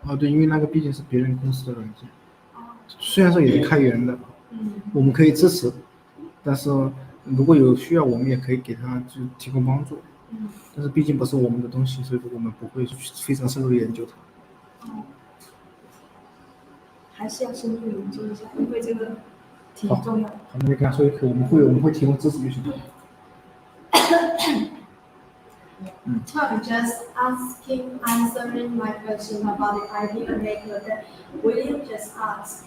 Speaker 4: 哦，对，因为那个毕竟是别人公司的软件，虽然说也是开源的，我们可以支持，但是如果有需要，我们也可以给他就提供帮助。但是毕竟不是我们的东西，所以说我们不会非常深入的研究它。
Speaker 1: 还是要深入研究一下，因为这个挺重要的。
Speaker 4: 好，那就跟他说一口，我们会提供支持就行。
Speaker 1: Tom just answering my question about the idea maker that William just asked.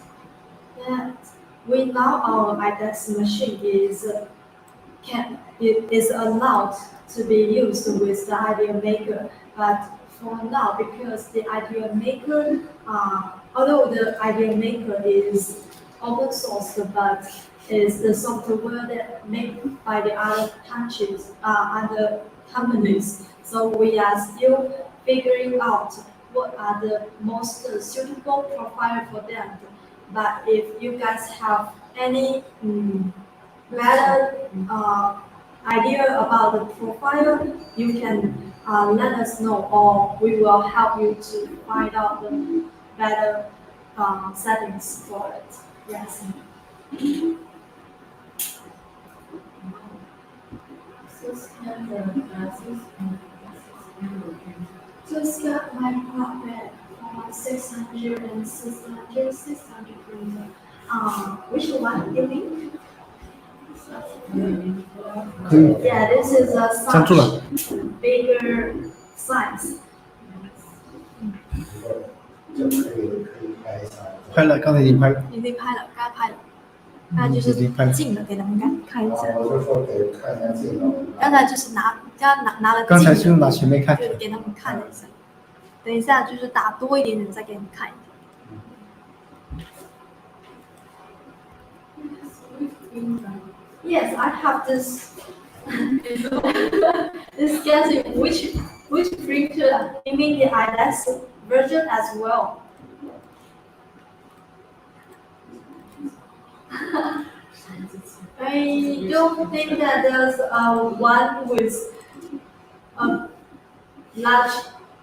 Speaker 1: That we now our IDEX machine is allowed to be used with the idea maker, but for now because the idea maker, although the idea maker is open source, but is the software that made by the other countries, other companies. So we are still figuring out what are the most suitable profile for them. But if you guys have any better idea about the profile, you can let us know, or we will help you to find out the better settings for it. Yes. Just got my profit for 600 and 600 printer. Which one you mean?
Speaker 4: 可以，
Speaker 1: Yeah, this is a
Speaker 4: 站住了。
Speaker 1: such bigger size.
Speaker 5: 就可以拍一下。
Speaker 4: 拍了，刚才已经拍了。
Speaker 1: 已经拍了，该拍了。那就是近的，给他们看一下。
Speaker 5: 我就说给看一下镜头。
Speaker 1: 刚才就是拿了。
Speaker 4: 刚才是用拿前面看。
Speaker 1: 就是给他们看了一下。等一下就是打多一点点，再给你们看一点。Yes, I have this. This guessing which printer? You mean the IDEX version as well? I don't think that there's one with a large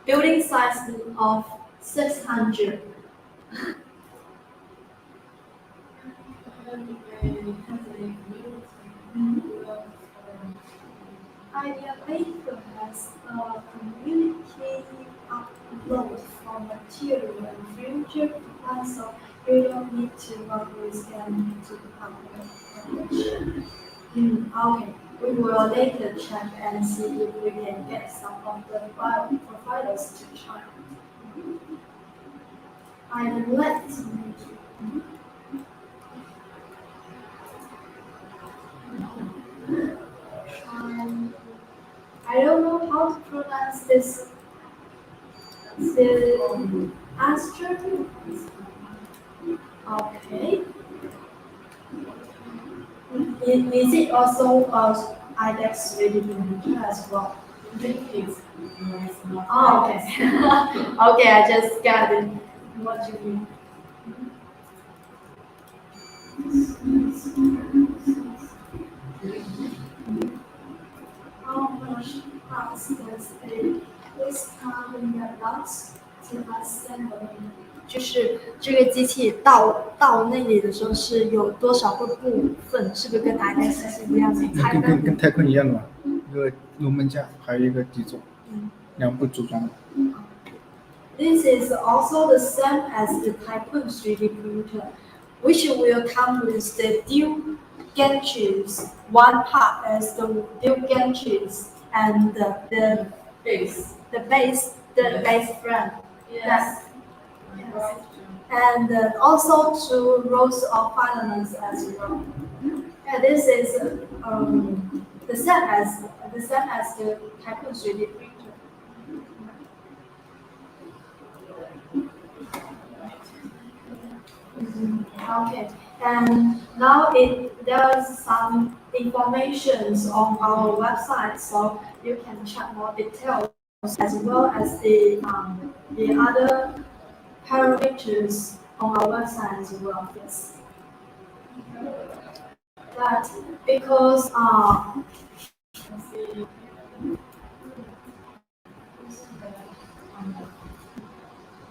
Speaker 1: building size of 600. Idea Maker has a community upload for material and future plans, so you don't need to work with them to publish. Okay, we will later check and see if we can get some of the providers to try. I'd like to make it. I don't know how to pronounce this. Astro. Okay. Is it also IDEX 3D printer as well? Oh, okay. Okay, I just got it. What you mean? How much parts does this car in the box to assemble? 就是这个机器到那里的时候是有多少个部分？是不是跟 IDEX 是一样的？
Speaker 4: 跟太空一样的嘛，一个龙门架，还有一个底座，两部组装的。
Speaker 1: This is also the same as the Tycoon 3D printer, which will come with the dual gantries. One part is the dual gantries and the base frame.
Speaker 3: Yes.
Speaker 1: Yes. And also 2 rows of filaments as well. And this is the same as the Tycoon 3D printer. Okay, and now there's some informations on our website, so you can check more details as well as the other parameters on our website as well. Yes, but because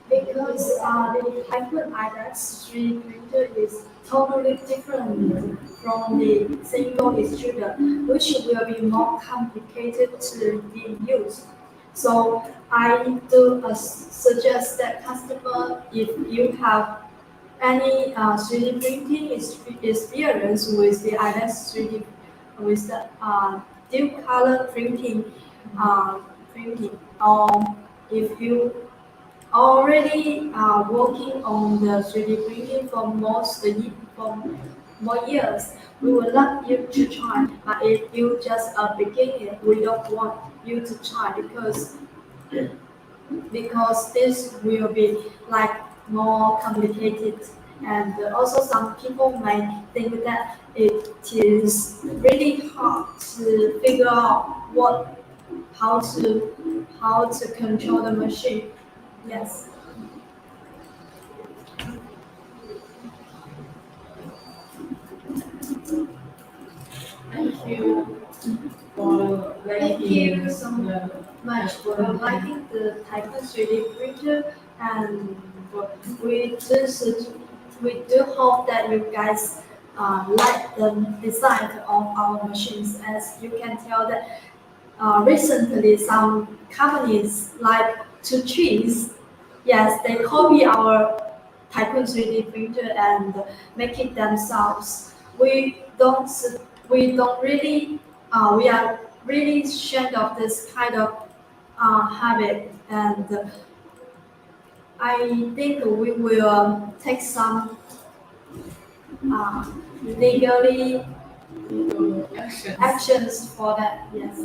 Speaker 1: the Tycoon IDEX 3D printer is totally different from the single extruder, which will be more complicated to be used. So I do suggest that customer, if you have any 3D printing experience with the IDEX 3D, with the dual color printing, or if you already working on the 3D printing for more years, we would love you to try. But if you just a beginner, we don't want you to try because this will be like more complicated And also some people might think that it is really hard to figure out how to control the machine. Yes.
Speaker 3: Thank you for
Speaker 1: Thank
Speaker 3: liking
Speaker 1: you so much for liking the Tycoon 3D printer, and we just we do hope that you guys like the design of our machines. As you can tell that recently some companies like to cheese, yes, they copy our Tycoon 3D printer and make it themselves. We don't really, we are really ashamed of this kind of habit, and I think we will take some legally actions for that. Yes.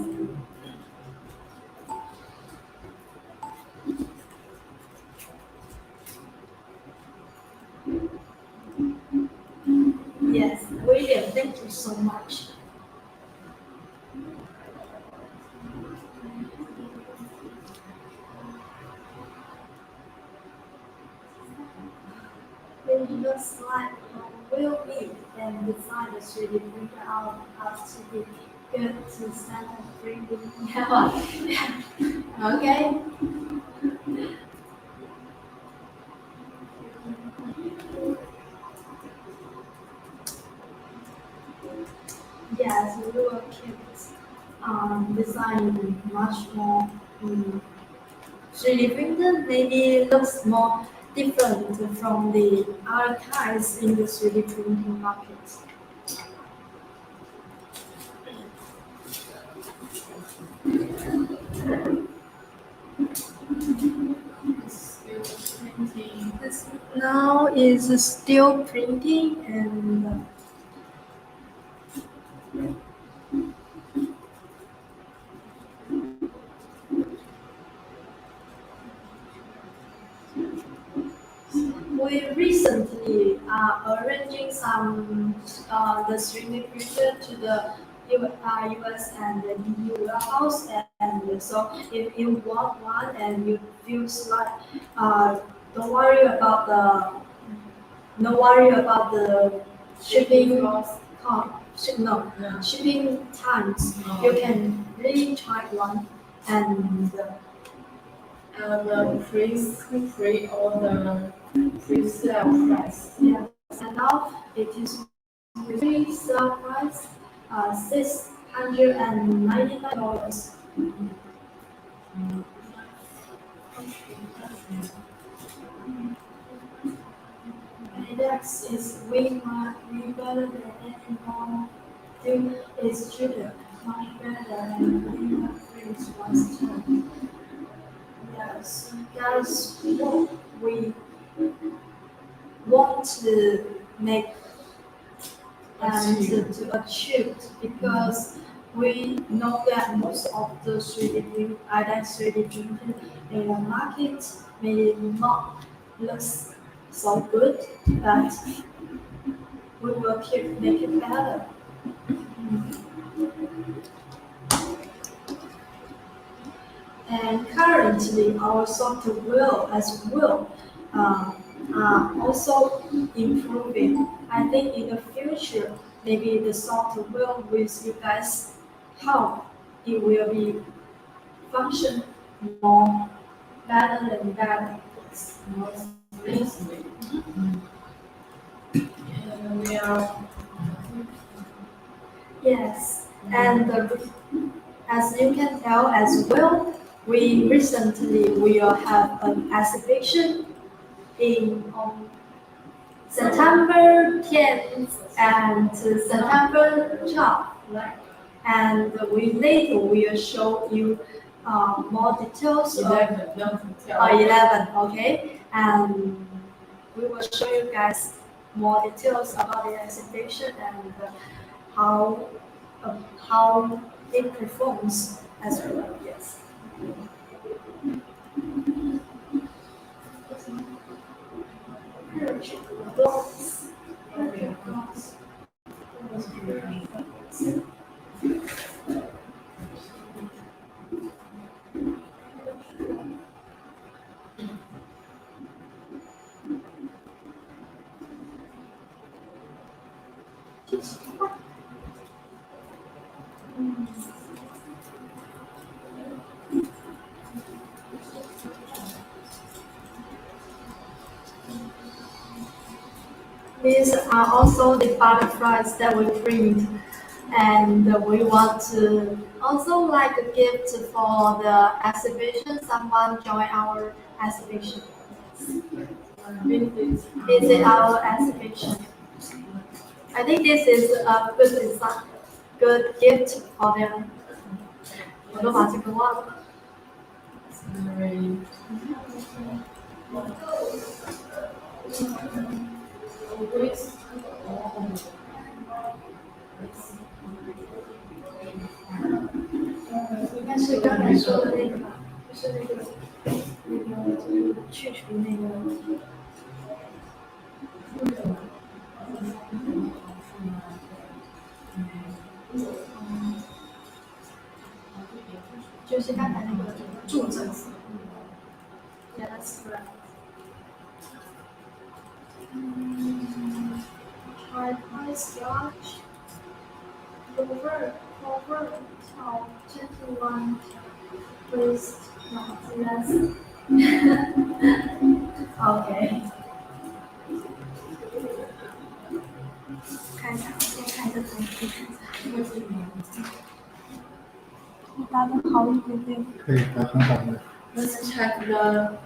Speaker 1: Yes, William, thank you so much. It looks like will be and design the 3D printer out has to be good to send a 3D. Yeah. Okay. Yes, we will keep designing much more 3D printer. Maybe looks more different from the other kinds in the 3D printing market. This now is still printing, and we recently are arranging some the 3D printer to the US and the EU warehouse, and so if you want one and you feel like don't worry about the shipping cost, no, shipping times. You can really try one, and
Speaker 3: pre-order, pre-sale price.
Speaker 1: yes, and now it is pre-sale price $699. IDEX is way better than any more. Thing is cheaper, much better than cleaner prints was too. Yes, that's what we want to make and to achieve, because we know that most of the 3D print, IDEX 3D printing in the market may not look so good, but we will keep making better. And currently, our software as well are also improving. I think in the future, maybe the software with you guys help, it will be function more better than that.
Speaker 3: More smoothly. And we are
Speaker 1: Yes, and as you can tell as well, we recently will have an exhibition in September 10th and September 12th, right? And we later will show you more details.
Speaker 3: 11, don't tell.
Speaker 1: 11, okay? And we will show you guys more details about the exhibition and how it performs as well. Yes. dogs. These are also the butterflies that we print, and we want to also like a gift for the exhibition. Someone join our exhibition. Visit our exhibition. I think this is a good design, good gift for them. 我都把这个忘了。应该是刚才说的那个吧，就是就是去除那个。就是刚才那个柱子。Yeah, that's correct. Twice large. Over, tall, 21. Please, no, yes. Okay. 看一下，先看这图片。你答的好一点点。
Speaker 4: 可以，答很好的。
Speaker 3: Let's check the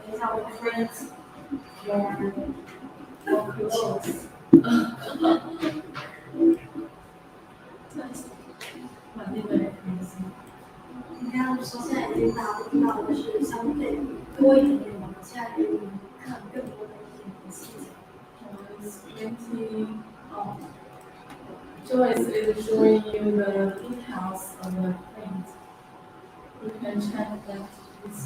Speaker 3: print for questions.
Speaker 1: 你刚刚说现在已经答不到的是相对多一点点的，现在可以看更多的一点的细节。
Speaker 3: Joyce is showing you the details of the print. You can check that it's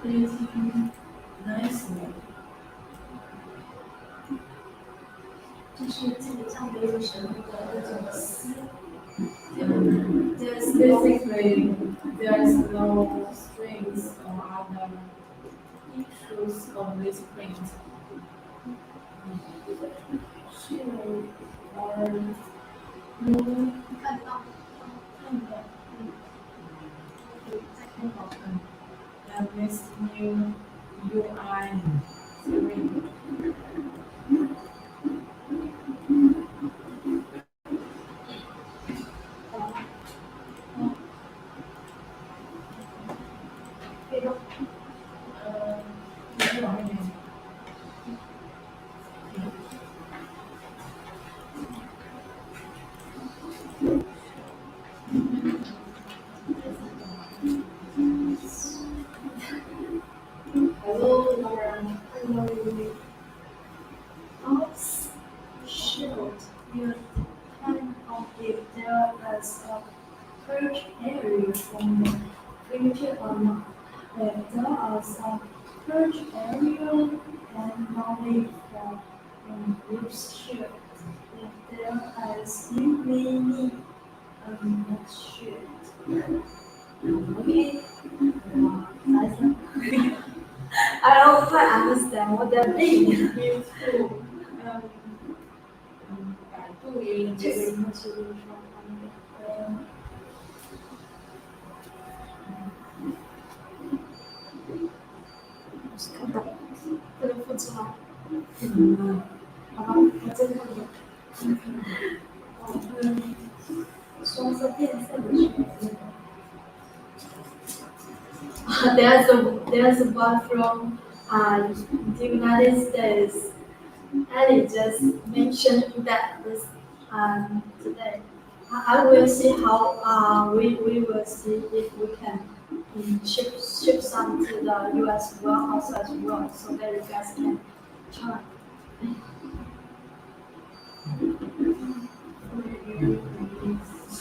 Speaker 3: printing nicely.
Speaker 1: 就是基本上没有什么的那种丝。
Speaker 3: Basically, there is no strings or other issues of this print.
Speaker 1: 看得到。
Speaker 3: And this new UI screen.
Speaker 1: Dogs should use kind of if there is a perch area from the future or not. If there is a perch area and only for groups shirt. If there is you may need a next shirt. Okay. I don't quite understand what that means.
Speaker 3: You too. 百度也有这个。
Speaker 1: 看懂，这个复制吗？好吧，我真看懂。双色变色的裙子。There's one from the United States. Ellie just mentioned that this today. I will see how we will see if we can ship some to the US warehouse as well, so that you guys can try.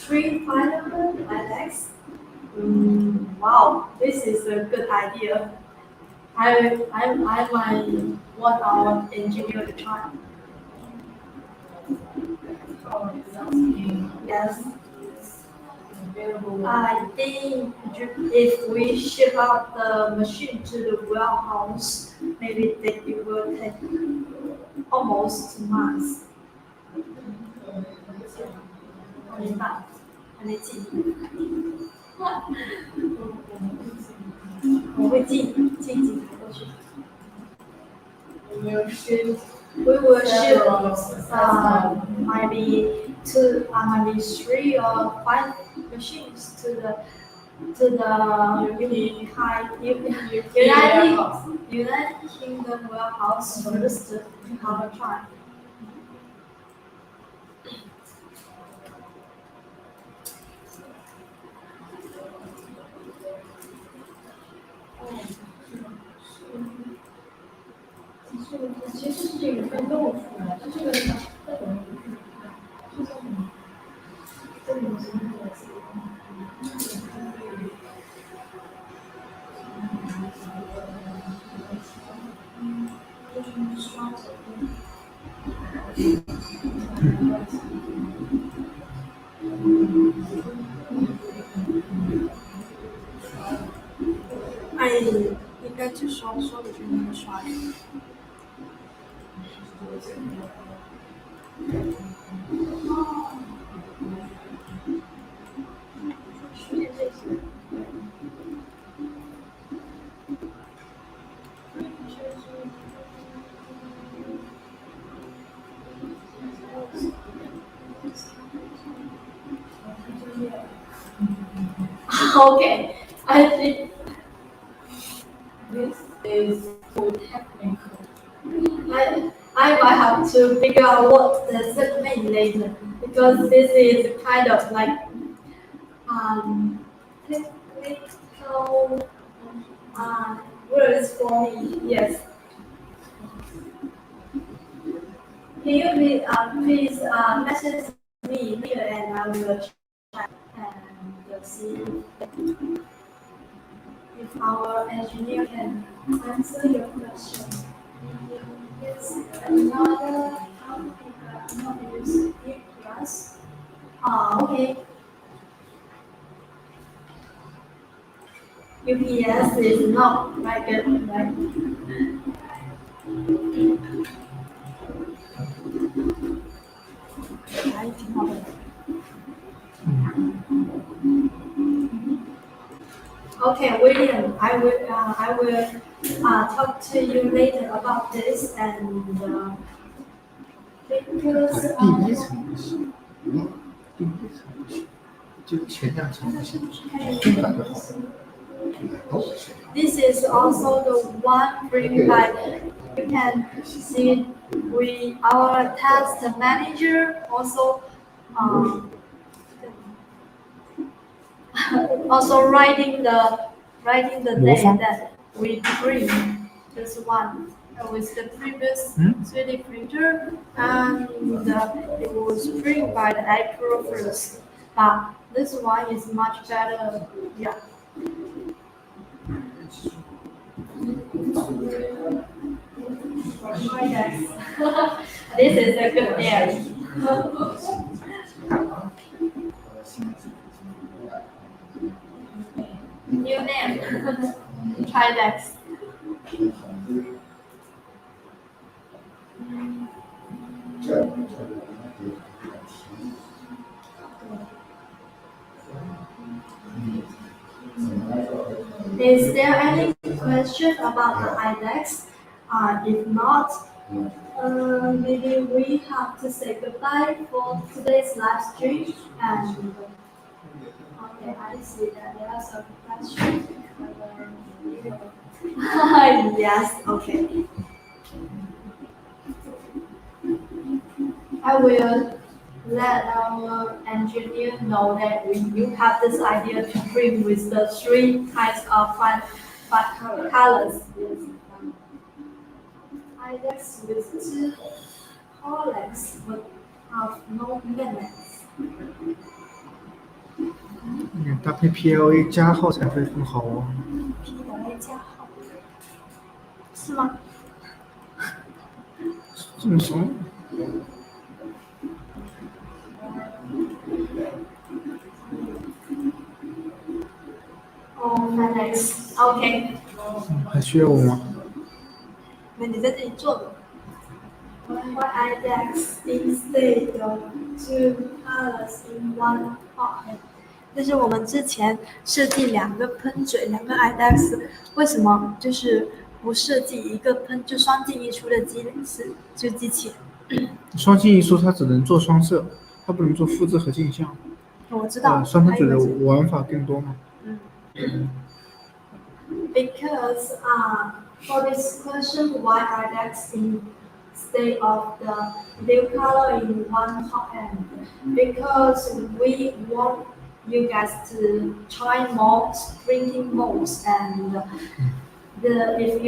Speaker 1: Tycoon IDEX. Wow, this is a good idea. I might want our engineer to try. Yes. I think if we ship out the machine to the warehouse, maybe it will take almost 2 months. 明白，还没寄。我会寄几台过去。
Speaker 3: We will ship
Speaker 1: We will ship
Speaker 3: several
Speaker 1: maybe 3 or 5 machines to the United Kingdom warehouse first to have a try.哎，应该只说的就是那个刷的。Okay, I think
Speaker 3: this is too technical.
Speaker 1: I might have to figure out what does it mean later because this is kind of like technical words for me. Yes. Can you please message me later and I will check and see if our engineer can answer your question. Yes, another not use it plus. Okay. UPS is not very good, right? Okay, William, I will talk to you later about this and because
Speaker 4: 第一层不行，第一层不行，就前2层不行，正反就好了。
Speaker 5: 都不是。
Speaker 1: this is also the one bring by you can see our test manager also also writing the data that we bring this one with the previous 3D printer and it was printed by the April 1st. But this one is much better. Yeah. This is a good name. New name. Kydex. Is there any question about the IDEX? If not, maybe we have to say goodbye for today's live stream. And okay, I see that there are some questions. Yes, okay. I will let our engineer know that you have this idea to print with the 3 kinds of five colors. Yes. IDEX with 2 colors would have no limits.
Speaker 4: 搭配 PLA 加号才会更好哦。
Speaker 1: PLA 加号。是吗？
Speaker 4: 这么怂？
Speaker 1: 哦 ，FedEx，OK，
Speaker 4: 还需要我吗？
Speaker 1: 那你在这里坐着。Why IDEX instead of two colors in one pot？这是我们之前设计两个喷嘴，两个 IDEX，为什么就是不设计一个喷就双进一出的机器？
Speaker 4: 双进一出它只能做双色，它不能做复制和镜像。
Speaker 1: 我知道。
Speaker 4: 双喷嘴的玩法更多嘛。
Speaker 1: Because for this question, why IDEX instead of the blue color in one top end? Because we want you guys to try more printing modes, and if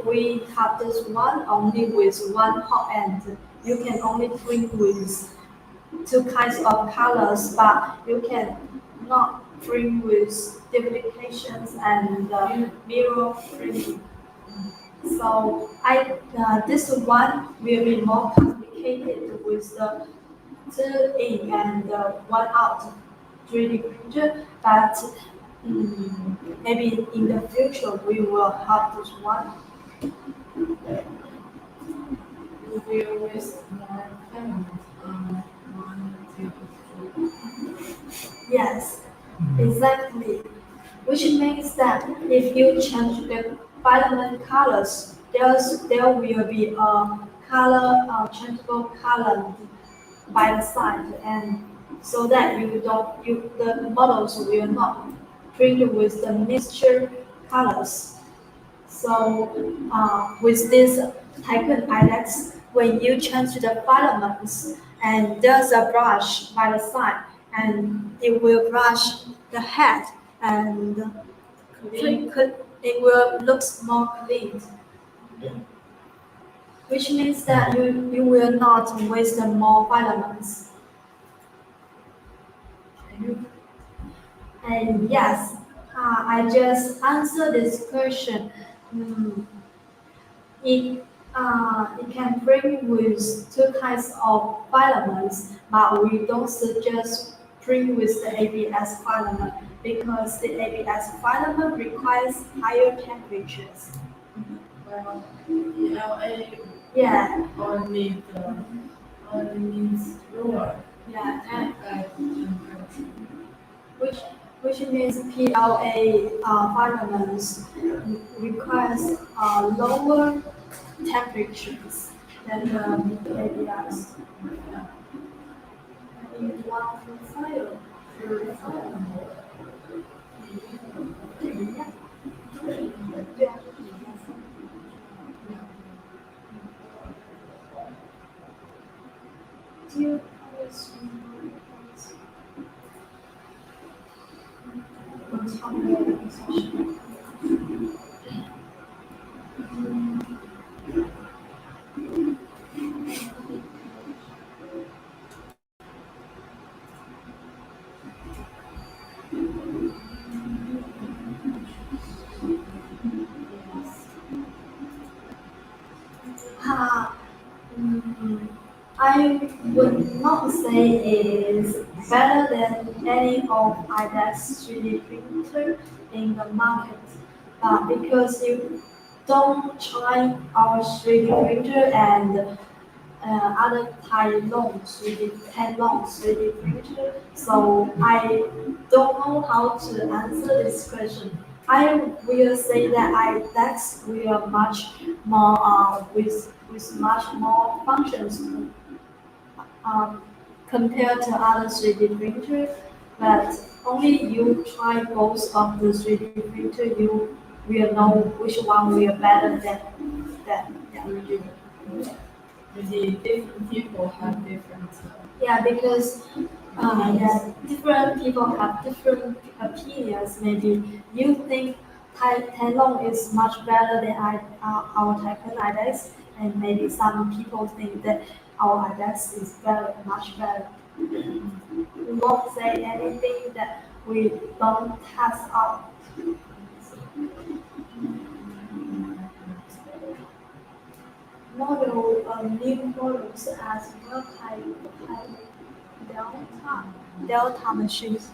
Speaker 1: we have this one only with one top end, you can only print with two kinds of colors, but you can not print with duplications and mirror printing. So this one will be more complicated with the two in and one out 3D printer, but maybe in the future we will have this one.
Speaker 3: You will waste more filament on one table.
Speaker 1: Yes, exactly. Which means that if you change the filament colors, there will be a changeable color by the side, and so that the models will not print with the mixture colors. So with this Tycoon IDEX, when you change the filaments, and there's a brush by the side, and it will brush the head, and it will look more clean. Which means that you will not waste more filaments. And yes, I just answered this question. It can print with two kinds of filaments, but we don't suggest print with the ABS filament because the ABS filament requires higher temperatures.
Speaker 3: Well, ELA
Speaker 1: Yeah,
Speaker 3: only means lower
Speaker 1: yeah, and
Speaker 3: temperature.
Speaker 1: which means PLA filaments requires lower temperatures than the ABS. In one file. Yeah. Do you always I would not say it is better than any of IDEX 3D printer in the market, because you don't try our 3D printer and other Tycoon 3D printer, so I don't know how to answer this question. I will say that IDEX will much more with much more functions compared to other 3D printer, but only you try both of the 3D printer, you will know which one will better than that. Yeah.
Speaker 3: Maybe different people have different.
Speaker 1: Yeah, because different people have different opinions. Maybe you think Tycoon is much better than our Tycoon IDEX, and maybe some people think that our IDEX is much better. We won't say anything that we don't test out. model, new models as well, Delta machines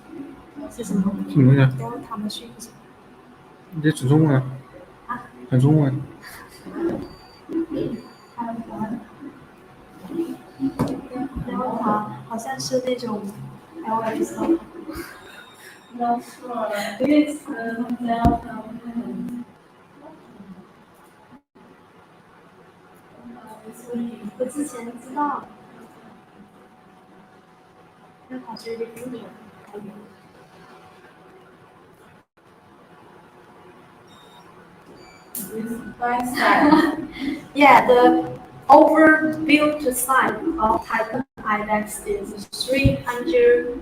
Speaker 1: 是什么
Speaker 4: 什么东西啊？
Speaker 1: ？Delta machines
Speaker 4: 你得指中文啊，喊中文。
Speaker 1: 还有什么？Delta 好像是那种 LSO。
Speaker 3: Not sure. It's Delta.
Speaker 1: 我之前知道，那好像有点古典。
Speaker 3: By side.
Speaker 1: Yeah, the overbuilt side of Tycoon IDEX is 300.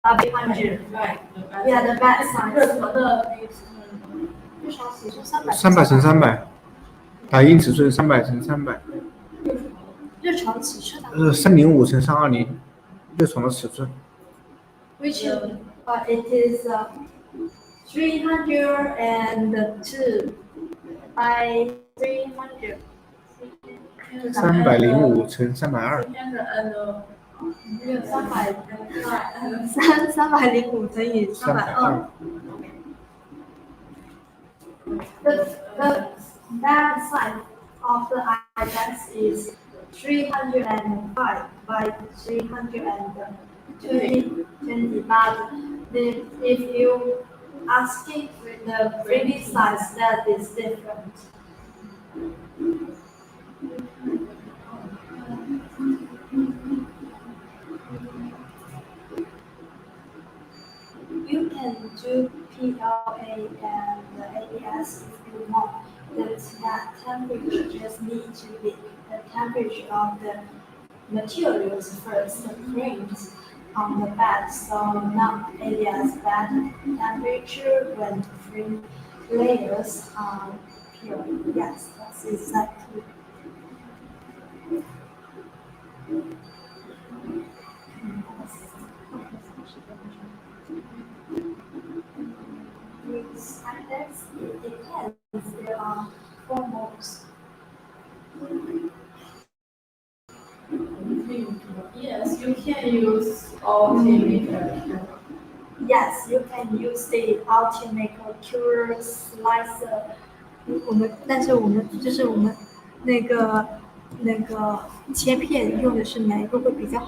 Speaker 1: 300.
Speaker 3: Right.
Speaker 1: Yeah, the back side.
Speaker 3: 日常的
Speaker 1: 日常尺寸300。
Speaker 4: 300乘300，打印尺寸300乘300。
Speaker 1: 日常尺寸的。
Speaker 4: 305乘320，热床的尺寸。
Speaker 1: Which it is 302 by 300.
Speaker 4: 305乘320。
Speaker 1: 305乘以320。The back side of the IDEX is 305 by 320. But if you asking for the previous size, that is different. You can do PLA and ABS if you want. That temperature just needs to be the temperature of the materials first, the frames on the back. So not ABS bad temperature when frame layers are pure. Yes, that's exactly. With IDEX, it depends. There are 4 modes.
Speaker 3: Yes, you can use altimeter.
Speaker 1: Yes, you can use the altimeter, curer, slicer. 但是我们那个切片用的是哪一个会比较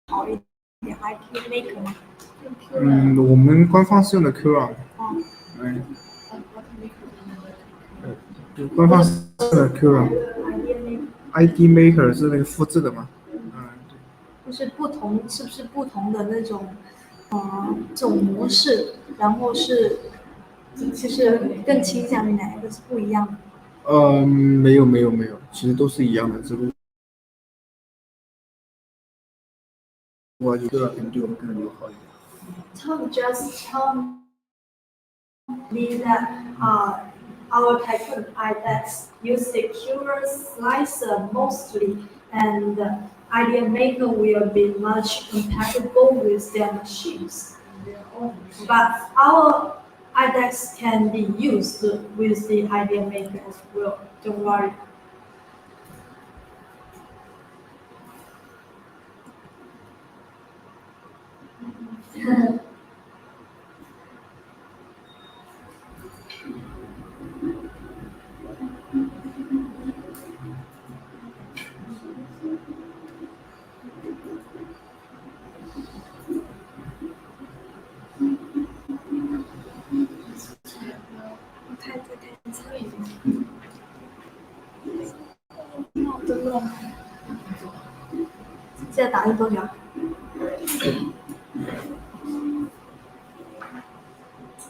Speaker 1: 好一点？IP maker 吗？
Speaker 4: 我们官方是用的 Kywoo。官方是用的 Kywoo。ID maker 是那个复制的嘛？
Speaker 1: 就是是不是不同的那种，这种模式，然后是就是更倾向于哪一个是不一样的？
Speaker 4: 没有，其实都是一样的，只不过我觉得可能对我们更友好一点。
Speaker 1: Tom just tell me that our Tycoon IDEX use the curer slicer mostly, and Idea Maker will be much compatible with their machines. But our IDEX can be used with the Idea Maker as well. Don't worry. Don't know. 现在打印多久？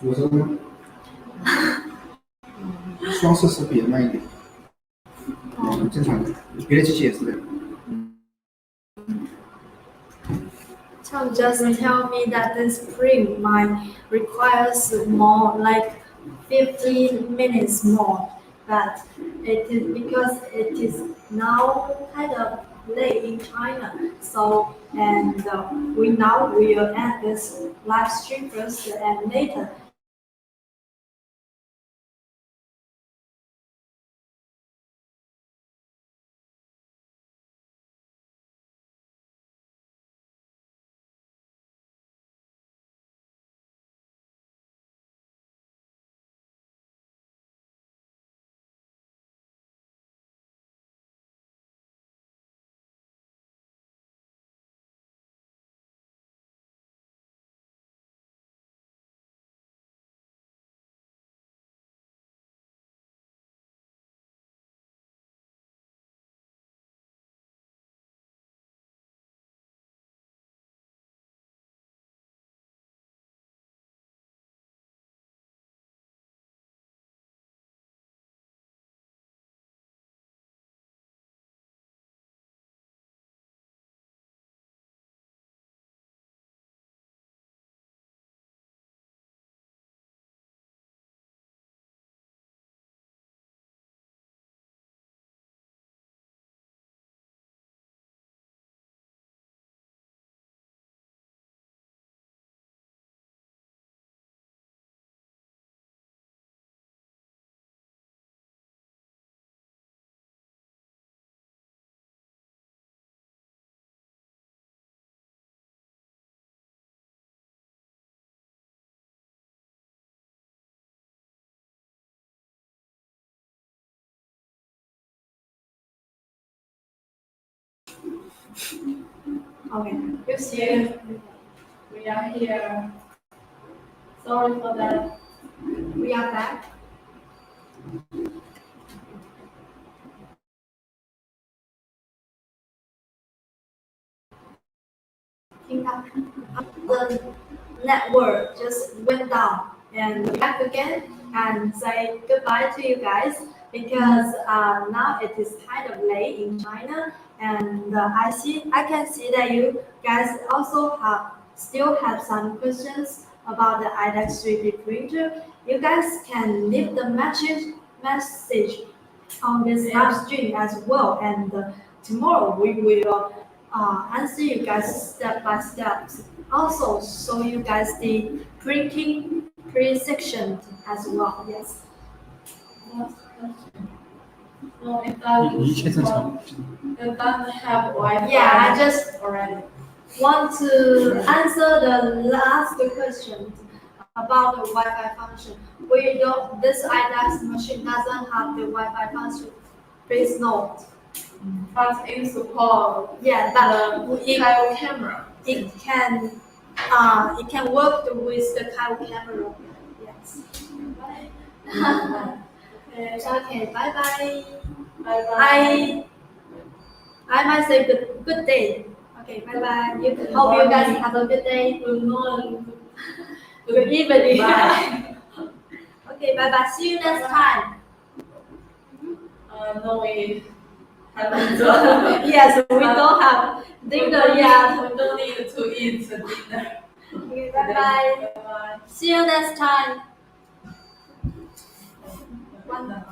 Speaker 2: 有时候双色是比较慢一点，正常的，别的机器也是这样。
Speaker 1: Tom just tell me that this print might requires more, like 15 minutes more, but it is because it is now kind of late in China. So and we will end this live stream first, and later Okay.
Speaker 3: You see, we are here. Sorry for that.
Speaker 1: We are back. The network just went down and back again and say goodbye to you guys because now it is kind of late in China and I can see that you guys also still have some questions about the IDEX 3D printer. You guys can leave the message on this live stream as well and tomorrow we will answer you guys step by step. Also show you guys the printing pre-section as well. Yes.
Speaker 3: No, it doesn't.
Speaker 4: 一切正常。
Speaker 3: It doesn't have Wi-Fi.
Speaker 1: Yeah, I just
Speaker 3: already.
Speaker 1: want to answer the last question about the Wi-Fi function. This IDEX machine doesn't have the Wi-Fi function. Please note.
Speaker 3: But in support,
Speaker 1: Yeah, but
Speaker 3: Kywoo camera.
Speaker 1: it can work with the Kywoo camera. Yes. Okay, bye bye.
Speaker 3: Bye bye.
Speaker 1: I might say good day. Okay, bye bye. Hope you guys have a good day.
Speaker 3: Good morning.
Speaker 1: Good evening.
Speaker 3: Bye.
Speaker 1: Okay, bye bye. See you next time.
Speaker 3: No, we haven't.
Speaker 1: Yes, we don't have dinner yet.
Speaker 3: We don't need to eat dinner.
Speaker 1: Okay, bye bye.
Speaker 3: Bye bye.
Speaker 1: See you next time. One.